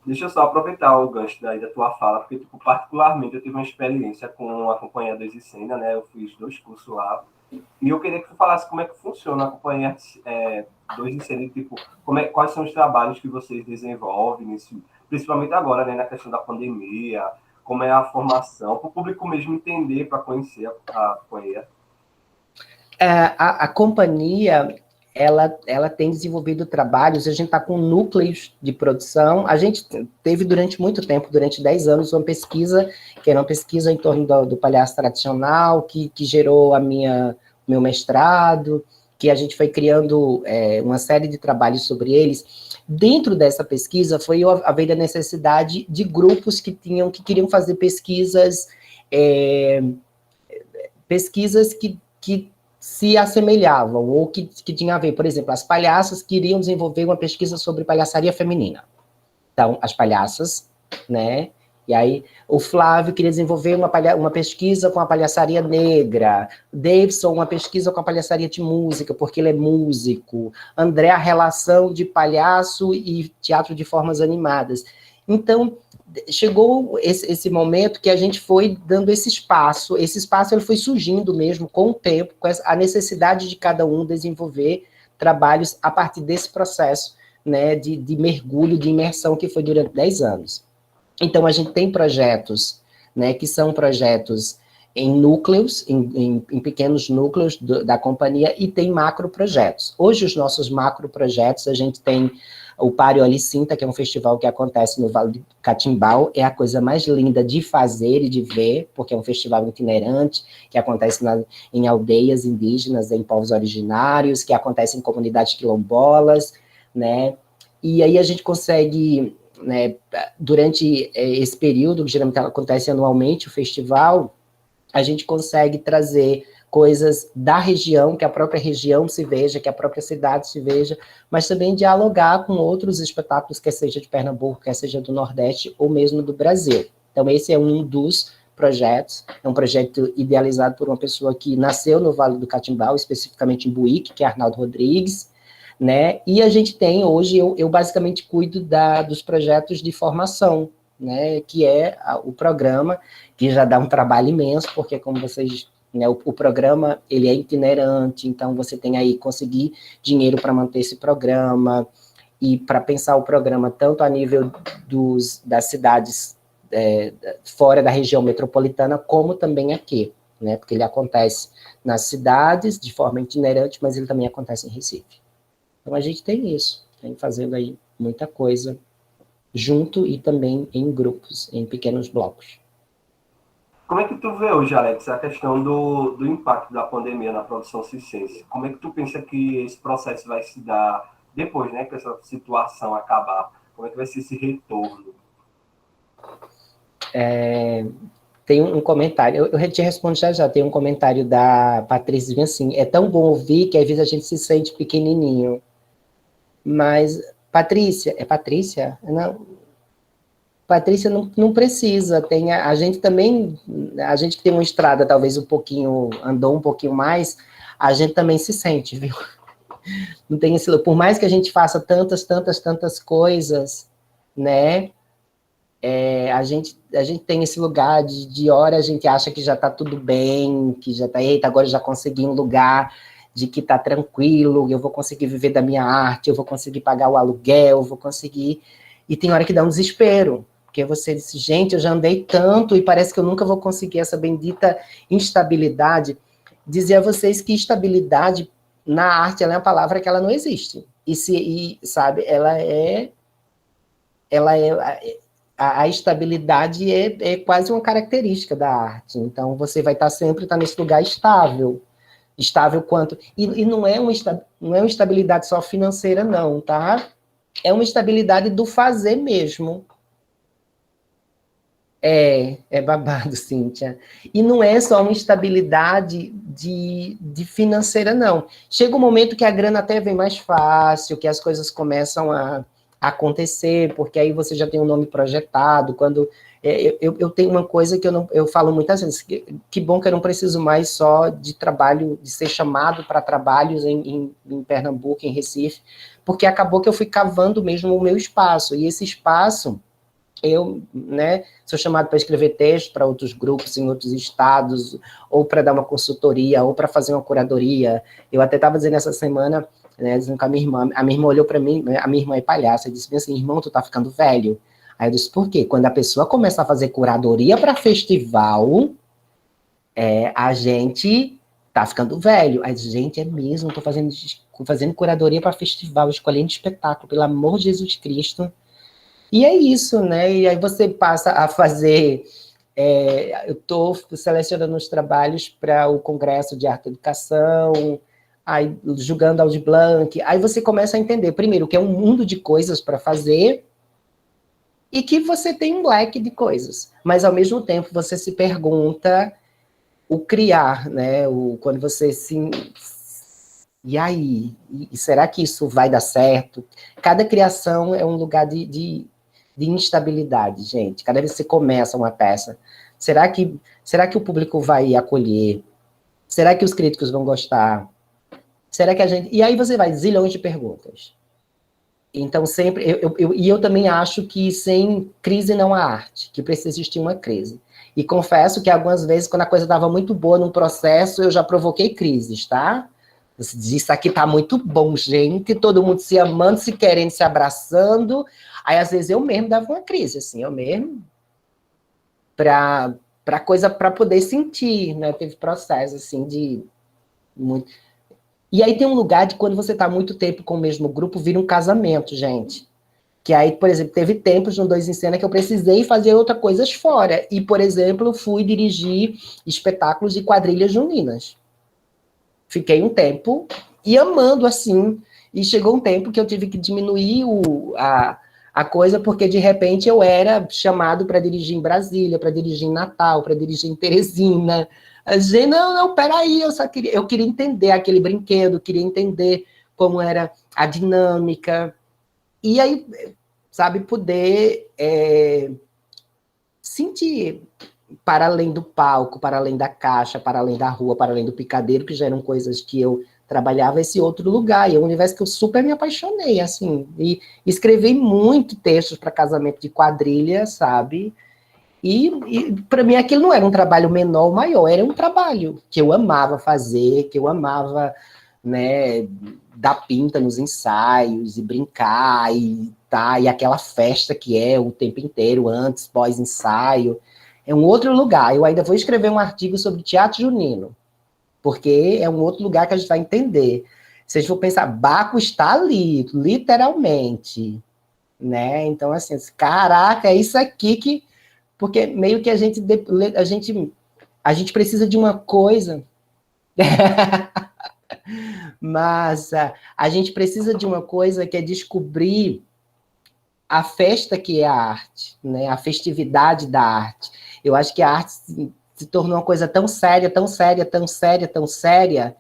Deixa eu só aproveitar o gancho daí da tua fala, porque, tipo, particularmente, eu tive uma experiência com a Companhia Dois em Cena, né? Eu fiz 2 cursos lá. E eu queria que tu falasse como é que funciona a Companhia Dois em Cena, tipo, quais são os trabalhos que vocês desenvolvem, principalmente agora, né, na questão da pandemia, como é a formação, para o público mesmo entender, para conhecer a companhia. A companhia... Ela tem desenvolvido trabalhos, a gente está com núcleos de produção, a gente teve durante muito tempo, durante 10 anos, uma pesquisa, que era uma pesquisa em torno do palhaço tradicional, que gerou meu mestrado, que a gente foi criando uma série de trabalhos sobre eles. Dentro dessa pesquisa, foi haver a necessidade de grupos que queriam fazer pesquisas que se assemelhavam, ou que tinham a ver, por exemplo, as palhaças queriam desenvolver uma pesquisa sobre palhaçaria feminina. Então, as palhaças, né? E aí, o Flávio queria desenvolver uma pesquisa com a palhaçaria negra, Davidson uma pesquisa com a palhaçaria de música, porque ele é músico, André, a relação de palhaço e teatro de formas animadas. Então, chegou esse momento que a gente foi dando esse espaço ele foi surgindo mesmo com o tempo, com a necessidade de cada um desenvolver trabalhos a partir desse processo né, de mergulho, de imersão, que foi durante 10 anos. Então, a gente tem projetos, né, que são projetos em núcleos, em pequenos núcleos da companhia, e tem macroprojetos. Hoje, os nossos macroprojetos, a gente tem o Páreo Alicinta, que é um festival que acontece no Vale do Catimbau, é a coisa mais linda de fazer e de ver, porque é um festival itinerante, que acontece em aldeias indígenas, em povos originários, que acontece em comunidades quilombolas, né, e aí a gente consegue, né, durante esse período, que geralmente acontece anualmente, o festival, a gente consegue trazer coisas da região, que a própria região se veja, que a própria cidade se veja, mas também dialogar com outros espetáculos, quer seja de Pernambuco, quer seja do Nordeste, ou mesmo do Brasil. Então, esse é um dos projetos, é um projeto idealizado por uma pessoa que nasceu no Vale do Catimbau, especificamente em Buíque, que é Arnaldo Rodrigues, né, e a gente tem, hoje, eu basicamente cuido dos projetos de formação, né, que é o programa, que já dá um trabalho imenso, porque como vocês, né, o programa, ele é itinerante, então você tem aí conseguir dinheiro para manter esse programa, e para pensar o programa tanto a nível das cidades fora da região metropolitana, como também aqui, né, porque ele acontece nas cidades, de forma itinerante, mas ele também acontece em Recife. Então a gente tem isso, tem fazendo aí muita coisa, junto e também em grupos, em pequenos blocos. Como é que tu vê hoje, Alex, a questão do impacto da pandemia na produção circense? Como é que tu pensa que esse processo vai se dar depois, né, que essa situação acabar? Como é que vai ser esse retorno? Tem um comentário, eu te respondo já, tem um comentário da Patrícia, dizendo assim, é tão bom ouvir que às vezes a gente se sente pequenininho. Mas, Patrícia, é Patrícia? Não, Patrícia não precisa, tem a gente também, a gente que tem uma estrada talvez andou um pouquinho mais, a gente também se sente, viu? Não tem por mais que a gente faça tantas coisas, né, a gente tem esse lugar de hora a gente acha que já está tudo bem, que já está, eita, agora eu já consegui um lugar de que está tranquilo, eu vou conseguir viver da minha arte, eu vou conseguir pagar o aluguel, eu vou conseguir, e tem hora que dá um desespero, porque você diz, gente, eu já andei tanto e parece que eu nunca vou conseguir essa bendita instabilidade. Dizer a vocês que estabilidade na arte, ela é uma palavra que ela não existe. Sabe, a estabilidade é quase uma característica da arte. Então, você vai estar sempre nesse lugar estável quanto... E não é uma estabilidade só financeira, não, tá? É uma estabilidade do fazer mesmo. É babado, Cíntia. E não é só uma instabilidade de financeira, não. Chega um momento que a grana até vem mais fácil, que as coisas começam a acontecer, porque aí você já tem um nome projetado. Quando eu tenho uma coisa que eu falo muitas vezes, que bom que eu não preciso mais só de trabalho, de ser chamado para trabalhos em Pernambuco, em Recife, porque acabou que eu fui cavando mesmo o meu espaço, e esse espaço... Eu, né, sou chamado para escrever texto para outros grupos em outros estados, ou para dar uma consultoria, ou para fazer uma curadoria. Eu até estava dizendo essa semana, né, dizendo com a minha irmã olhou para mim, né, a minha irmã é palhaça, e disse assim, irmão, tu tá ficando velho? Aí eu disse, por quê? Quando a pessoa começa a fazer curadoria para festival, a gente tá ficando velho. Aí, gente, é mesmo, tô fazendo curadoria para festival, escolhendo espetáculo, pelo amor de Jesus Cristo. E é isso, né? E aí você passa a fazer... eu estou selecionando os trabalhos para o Congresso de Arte e Educação, aí julgando Aldir Blanc, aí você começa a entender, primeiro, que é um mundo de coisas para fazer, e que você tem um leque de coisas. Mas, ao mesmo tempo, você se pergunta o criar, né? Quando você se... E aí? E será que isso vai dar certo? Cada criação é um lugar de instabilidade, gente. Cada vez que você começa uma peça, será que o público vai acolher? Será que os críticos vão gostar? Será que a gente... E aí você vai, zilhões de perguntas. Então, sempre... eu também acho que sem crise não há arte, que precisa existir uma crise. E confesso que algumas vezes, quando a coisa estava muito boa num processo, eu já provoquei crises, tá? Você diz, isso aqui tá muito bom, gente, todo mundo se amando, se querendo, se abraçando. Aí, às vezes, eu mesmo dava uma crise, assim, eu mesmo, para poder sentir, né? Teve processo, assim, de muito... E aí tem um lugar de quando você tá muito tempo com o mesmo grupo, vira um casamento, gente. Que aí, por exemplo, teve tempos no Dois em Cena que eu precisei fazer outras coisas fora. E, por exemplo, fui dirigir espetáculos de quadrilhas juninas. Fiquei um tempo e amando, assim. E chegou um tempo que eu tive que diminuir a coisa, porque, de repente, eu era chamado para dirigir em Brasília, para dirigir em Natal, para dirigir em Teresina. A gente, não, peraí, eu queria entender aquele brinquedo, queria entender como era a dinâmica. E aí, sabe, poder sentir para além do palco, para além da caixa, para além da rua, para além do picadeiro, que já eram coisas que eu trabalhava, esse outro lugar, e é um universo que eu super me apaixonei, assim, e escrevi muito textos para casamento de quadrilha, sabe, e para mim aquilo não era um trabalho menor ou maior, era um trabalho que eu amava fazer, que eu amava, né, dar pinta nos ensaios, e brincar, e aquela festa que é o tempo inteiro, antes, pós-ensaio, é um outro lugar. Eu ainda vou escrever um artigo sobre teatro junino, porque é um outro lugar que a gente vai entender. Se a gente for pensar, Baco está ali, literalmente, né? Então, assim, caraca, é isso aqui que... Porque meio que a gente precisa de uma coisa... Mas a gente precisa de uma coisa que é descobrir a festa que é a arte, né? A festividade da arte. Eu acho que a arte se tornou uma coisa tão séria, tão séria, tão séria, tão séria,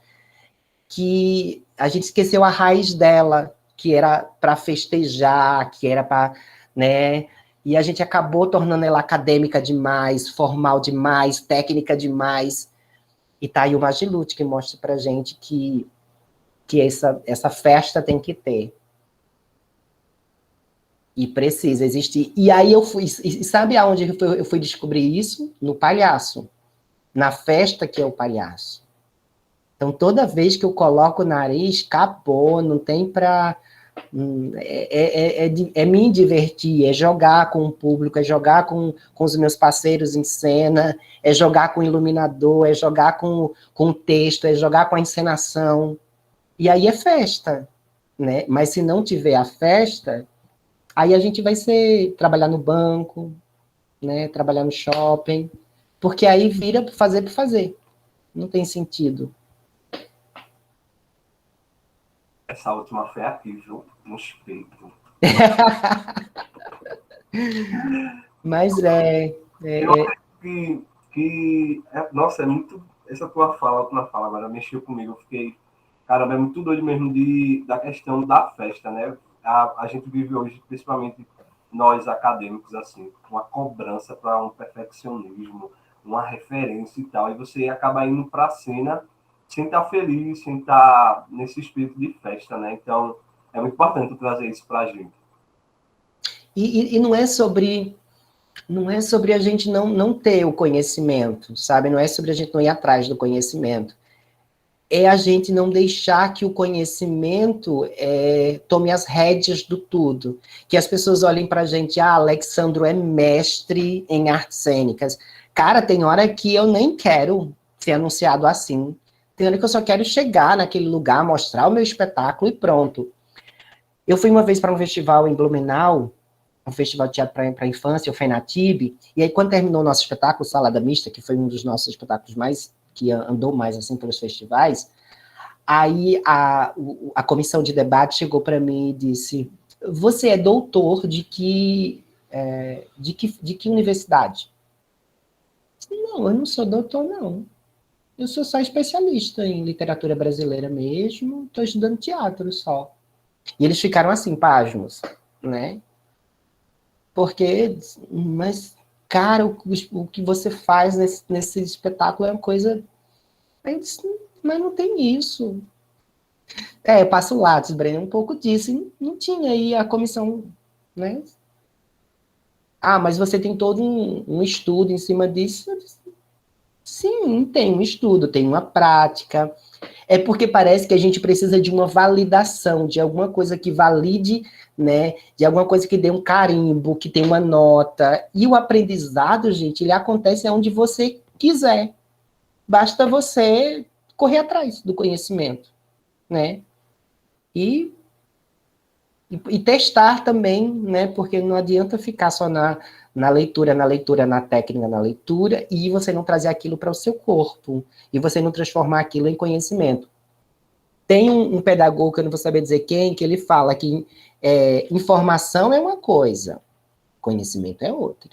que a gente esqueceu a raiz dela, que era para festejar, que era para, né? E a gente acabou tornando ela acadêmica demais, formal demais, técnica demais. E tá aí o Magilute que mostra pra gente que essa festa tem que ter. E precisa existir. E aí eu fui... E sabe aonde eu fui descobrir isso? No palhaço. Na festa que é o palhaço. Então, toda vez que eu coloco o nariz, acabou, não tem pra... É me divertir, é jogar com o público, é jogar com os meus parceiros em cena, é jogar com o iluminador, é jogar com o texto, é jogar com a encenação. E aí é festa, né? Mas se não tiver a festa, aí a gente vai trabalhar no banco, né? Trabalhar no shopping, porque aí vira fazer por fazer. Não tem sentido. Essa última foi aqui, viu? No espelho. Mas Eu acho nossa, é muito... Essa tua última fala, agora mexeu comigo. Eu fiquei... Caramba, é muito doido mesmo da questão da festa, né? A gente vive hoje, principalmente nós acadêmicos, assim, uma cobrança para um perfeccionismo, uma referência e tal, e você acaba indo para a cena sem estar feliz, sem estar nesse espírito de festa, né? Então, é muito importante trazer isso para a gente. E não é sobre a gente não ter o conhecimento, sabe? Não é sobre a gente não ir atrás do conhecimento. É a gente não deixar que o conhecimento tome as rédeas do tudo. Que as pessoas olhem para a gente, Alexandro é mestre em artes cênicas. Cara, tem hora que eu nem quero ser anunciado assim. Tem hora que eu só quero chegar naquele lugar, mostrar o meu espetáculo e pronto. Eu fui uma vez para um festival em Blumenau, um festival de teatro para a infância, o FENATIB, e aí quando terminou o nosso espetáculo, Salada Mista, que foi um dos nossos espetáculos que andou mais assim pelos festivais, aí a comissão de debate chegou para mim e disse: você é doutor de que universidade? Não, eu não sou doutor, não. Eu sou só especialista em literatura brasileira mesmo, estou estudando teatro só. E eles ficaram assim, pasmos, né? Porque, mas, cara, o que você faz nesse espetáculo é uma coisa... Eu disse, mas não tem isso. Eu passo o lápis, Breno, um pouco disso. E não tinha aí a comissão, né? Mas você tem todo um estudo em cima disso. Eu disse, sim, tem um estudo, tem uma prática. É porque parece que a gente precisa de uma validação, de alguma coisa que valide, né? De alguma coisa que dê um carimbo, que tenha uma nota. E o aprendizado, gente, ele acontece onde você quiser. Basta você correr atrás do conhecimento, né? E e testar também, né? Porque não adianta ficar só na leitura, na técnica, na leitura, e você não trazer aquilo para o seu corpo, e você não transformar aquilo em conhecimento. Tem um pedagogo, que eu não vou saber dizer quem, que ele fala que informação é uma coisa, conhecimento é outra.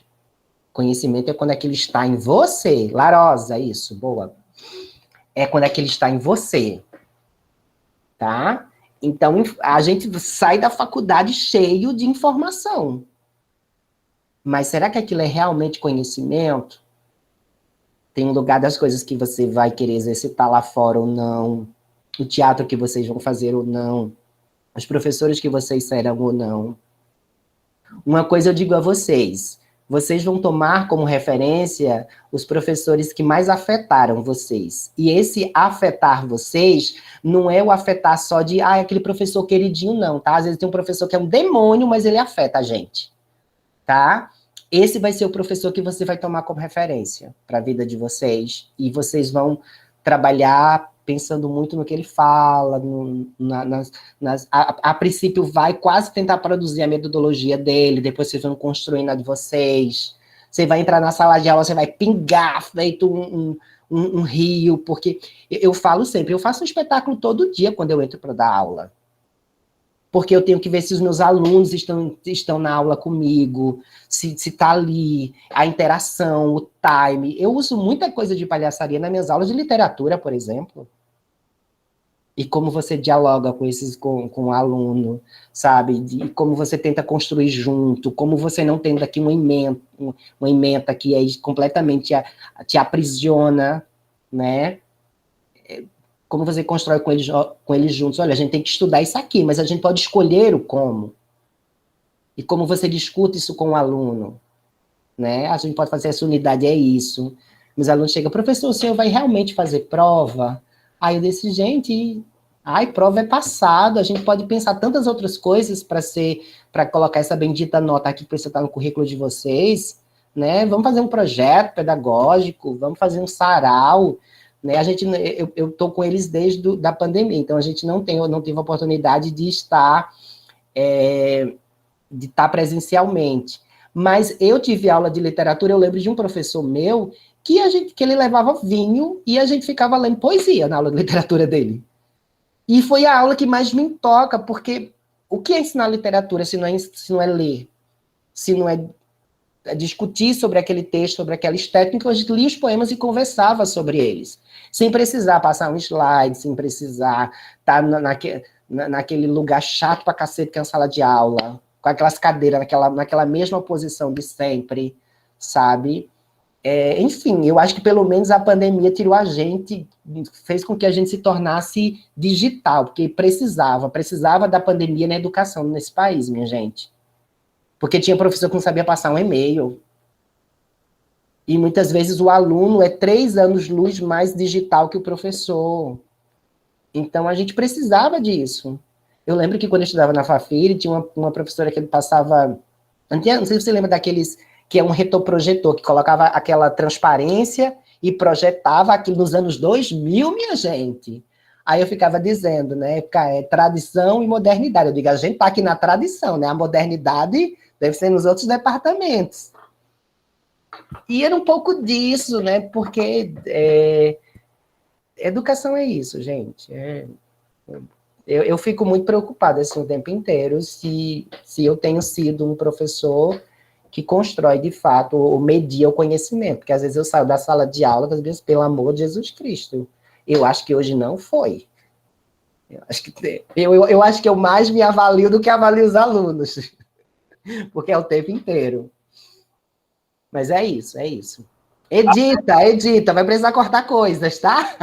Conhecimento é quando aquilo está em você. Larosa, isso, boa. É quando aquilo está em você, tá? Então, a gente sai da faculdade cheio de informação. Mas será que aquilo é realmente conhecimento? Tem um lugar das coisas que você vai querer exercitar lá fora ou não, o teatro que vocês vão fazer ou não, os professores que vocês serão ou não. Uma coisa eu digo a vocês, vocês vão tomar como referência os professores que mais afetaram vocês. E esse afetar vocês não é o afetar só de, aquele professor queridinho, não, tá? Às vezes tem um professor que é um demônio, mas ele afeta a gente, tá? Esse vai ser o professor que você vai tomar como referência para a vida de vocês. E vocês vão trabalhar pensando muito no que ele fala, a princípio vai quase tentar produzir a metodologia dele, depois vocês vão construindo a de vocês. Você vai entrar na sala de aula, você vai pingar feito um rio, porque eu falo sempre, eu faço um espetáculo todo dia quando eu entro para dar aula. Porque eu tenho que ver se os meus alunos estão na aula comigo, se está ali, a interação, o time. Eu uso muita coisa de palhaçaria nas minhas aulas de literatura, por exemplo. E como você dialoga com o aluno, sabe? E como você tenta construir junto, como você não tem aqui uma ementa que aí completamente te aprisiona, né? Como você constrói com eles juntos. Olha, a gente tem que estudar isso aqui, mas a gente pode escolher o como. E como você discute isso com o aluno. Né? A gente pode fazer essa unidade, é isso. Meus alunos chegam, professor, o senhor vai realmente fazer prova? Aí eu disse, gente, prova é passado, a gente pode pensar tantas outras coisas para colocar essa bendita nota aqui para você estar no currículo de vocês, né? Vamos fazer um projeto pedagógico, vamos fazer um sarau, né? Eu estou com eles desde da pandemia, então a gente não teve a oportunidade de estar presencialmente. Mas eu tive aula de literatura, eu lembro de um professor meu que ele levava vinho e a gente ficava lendo poesia na aula de literatura dele. E foi a aula que mais me toca, porque o que é ensinar literatura se não é ler? Se não é discutir sobre aquele texto, sobre aquela estética? A gente lia os poemas e conversava sobre eles. Sem precisar passar um slide, sem precisar estar naquele lugar chato pra cacete que é a sala de aula, com aquelas cadeiras, naquela mesma posição de sempre, sabe? Enfim, eu acho que pelo menos a pandemia tirou a gente, fez com que a gente se tornasse digital, porque precisava da pandemia na educação nesse país, minha gente. Porque tinha professor que não sabia passar um e-mail. E muitas vezes o aluno é 3 anos-luz mais digital que o professor. Então a gente precisava disso. Eu lembro que quando eu estudava na Fafiri, tinha uma professora que ele passava... Não sei se você lembra daqueles... que é um retroprojetor, que colocava aquela transparência e projetava aquilo nos anos 2000, minha gente. Aí eu ficava dizendo, né, tradição e modernidade. Eu digo, a gente está aqui na tradição, né, a modernidade deve ser nos outros departamentos. E era um pouco disso, né, porque educação é isso, gente. Eu fico muito preocupada assim, o tempo inteiro se eu tenho sido um professor que constrói, de fato, ou media o conhecimento, porque às vezes eu saio da sala de aula, às vezes, pelo amor de Jesus Cristo. Eu acho que hoje não foi. Eu acho que eu mais me avalio do que avalio os alunos, porque é o tempo inteiro. Mas é isso, é isso. Edita, vai precisar cortar coisas, tá?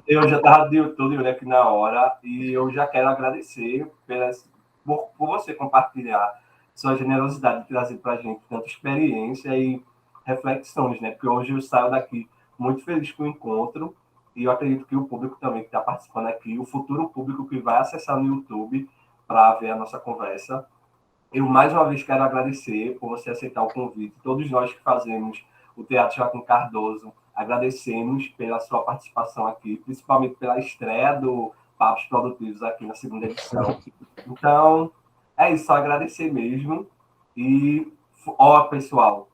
Eu já estava de tudo aqui na hora, e eu já quero agradecer por você compartilhar sua generosidade de trazer para a gente tanta experiência e reflexões, né? Porque hoje eu saio daqui muito feliz com o encontro e eu acredito que o público também que está participando aqui, o futuro público que vai acessar no YouTube para ver a nossa conversa. Eu, mais uma vez, quero agradecer por você aceitar o convite. Todos nós que fazemos o Teatro Joaquim Cardoso, agradecemos pela sua participação aqui, principalmente pela estreia do Papos Produtivos aqui na segunda edição. Então, é isso, só agradecer mesmo. E, ó, pessoal,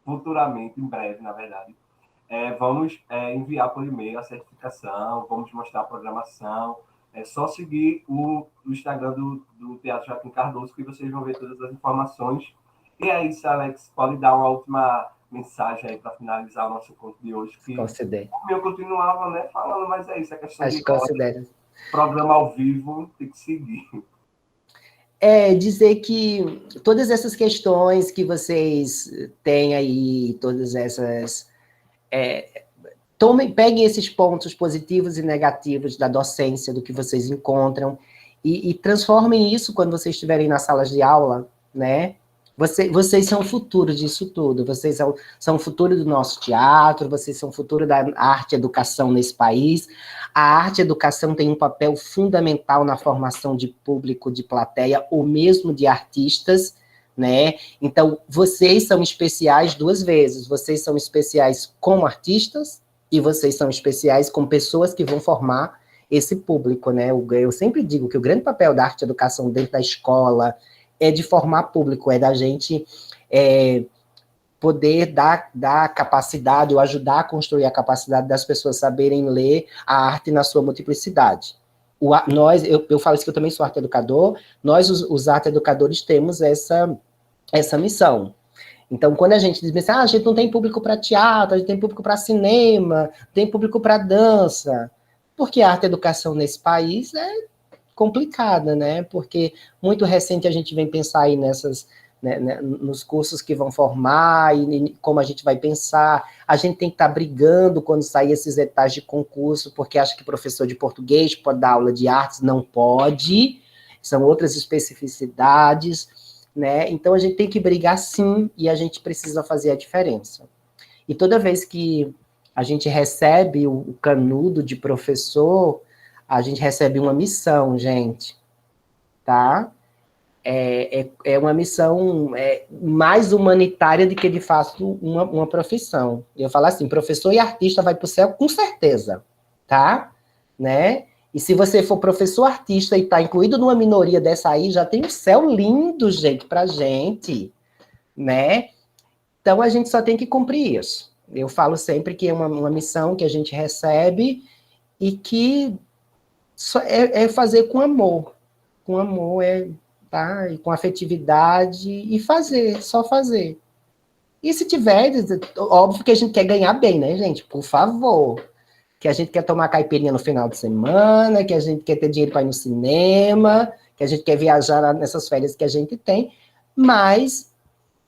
futuramente, em breve, na verdade, vamos enviar por e-mail a certificação, vamos mostrar a programação. É só seguir o Instagram do Teatro Joaquim Cardoso, que vocês vão ver todas as informações. E é isso, Alex. Pode dar uma última mensagem aí para finalizar o nosso encontro de hoje. Que Considero. eu continuava, né, falando, mas é isso, a questão Acho de que considero. programa ao vivo tem que seguir. Dizer que todas essas questões que vocês têm aí, todas essas... peguem esses pontos positivos e negativos da docência, do que vocês encontram, e transformem isso quando vocês estiverem nas salas de aula, né? Vocês são o futuro disso tudo, vocês são o futuro do nosso teatro, vocês são o futuro da arte e educação nesse país. A arte e educação tem um papel fundamental na formação de público, de plateia, ou mesmo de artistas, né? Então, vocês são especiais duas vezes, vocês são especiais como artistas, e vocês são especiais como pessoas que vão formar esse público, né? Eu sempre digo que o grande papel da arte e educação dentro da escola é de formar público, é da gente poder dar capacidade, ou ajudar a construir a capacidade das pessoas saberem ler a arte na sua multiplicidade. Eu falo isso que eu também sou arte educador, nós, os arte educadores, temos essa missão. Então, quando a gente diz assim, a gente não tem público para teatro, a gente tem público para cinema, tem público para dança, porque a arte e educação nesse país é complicada, né? Porque muito recente a gente vem pensar aí nos cursos que vão formar, e como a gente vai pensar. A gente tem que estar brigando quando sair esses editais de concurso, porque acha que professor de português pode dar aula de artes, não pode, são outras especificidades, né? Então a gente tem que brigar sim, e a gente precisa fazer a diferença. E toda vez que a gente recebe o canudo de professor, a gente recebe uma missão, gente, tá? É uma missão mais humanitária do que, de fato, uma profissão. Eu falo assim, professor e artista vai para o céu com certeza, tá? Né? E se você for professor artista e está incluído numa minoria dessa aí, já tem um céu lindo, gente, pra gente, né? Então, a gente só tem que cumprir isso. Eu falo sempre que é uma missão que a gente recebe e que é fazer com amor, tá? E com afetividade, e fazer, só fazer. E se tiver, óbvio que a gente quer ganhar bem, né, gente? Por favor. Que a gente quer tomar caipirinha no final de semana, que a gente quer ter dinheiro para ir no cinema, que a gente quer viajar nessas férias que a gente tem, mas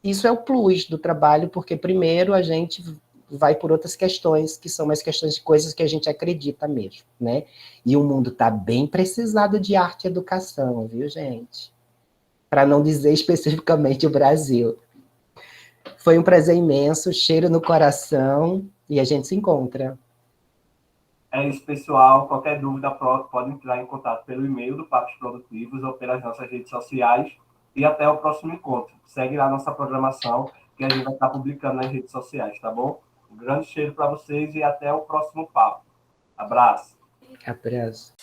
isso é o plus do trabalho, porque primeiro a gente vai por outras questões, que são mais questões de coisas que a gente acredita mesmo, né? E o mundo está bem precisado de arte e educação, viu, gente? Para não dizer especificamente o Brasil. Foi um prazer imenso, cheiro no coração, e a gente se encontra. É isso, pessoal. Qualquer dúvida pode entrar em contato pelo e-mail do Papos Produtivos ou pelas nossas redes sociais. E até o próximo encontro. Segue lá a nossa programação, que a gente vai estar publicando nas redes sociais, tá bom? Um grande cheiro para vocês e até o próximo papo. Abraço. Abraço.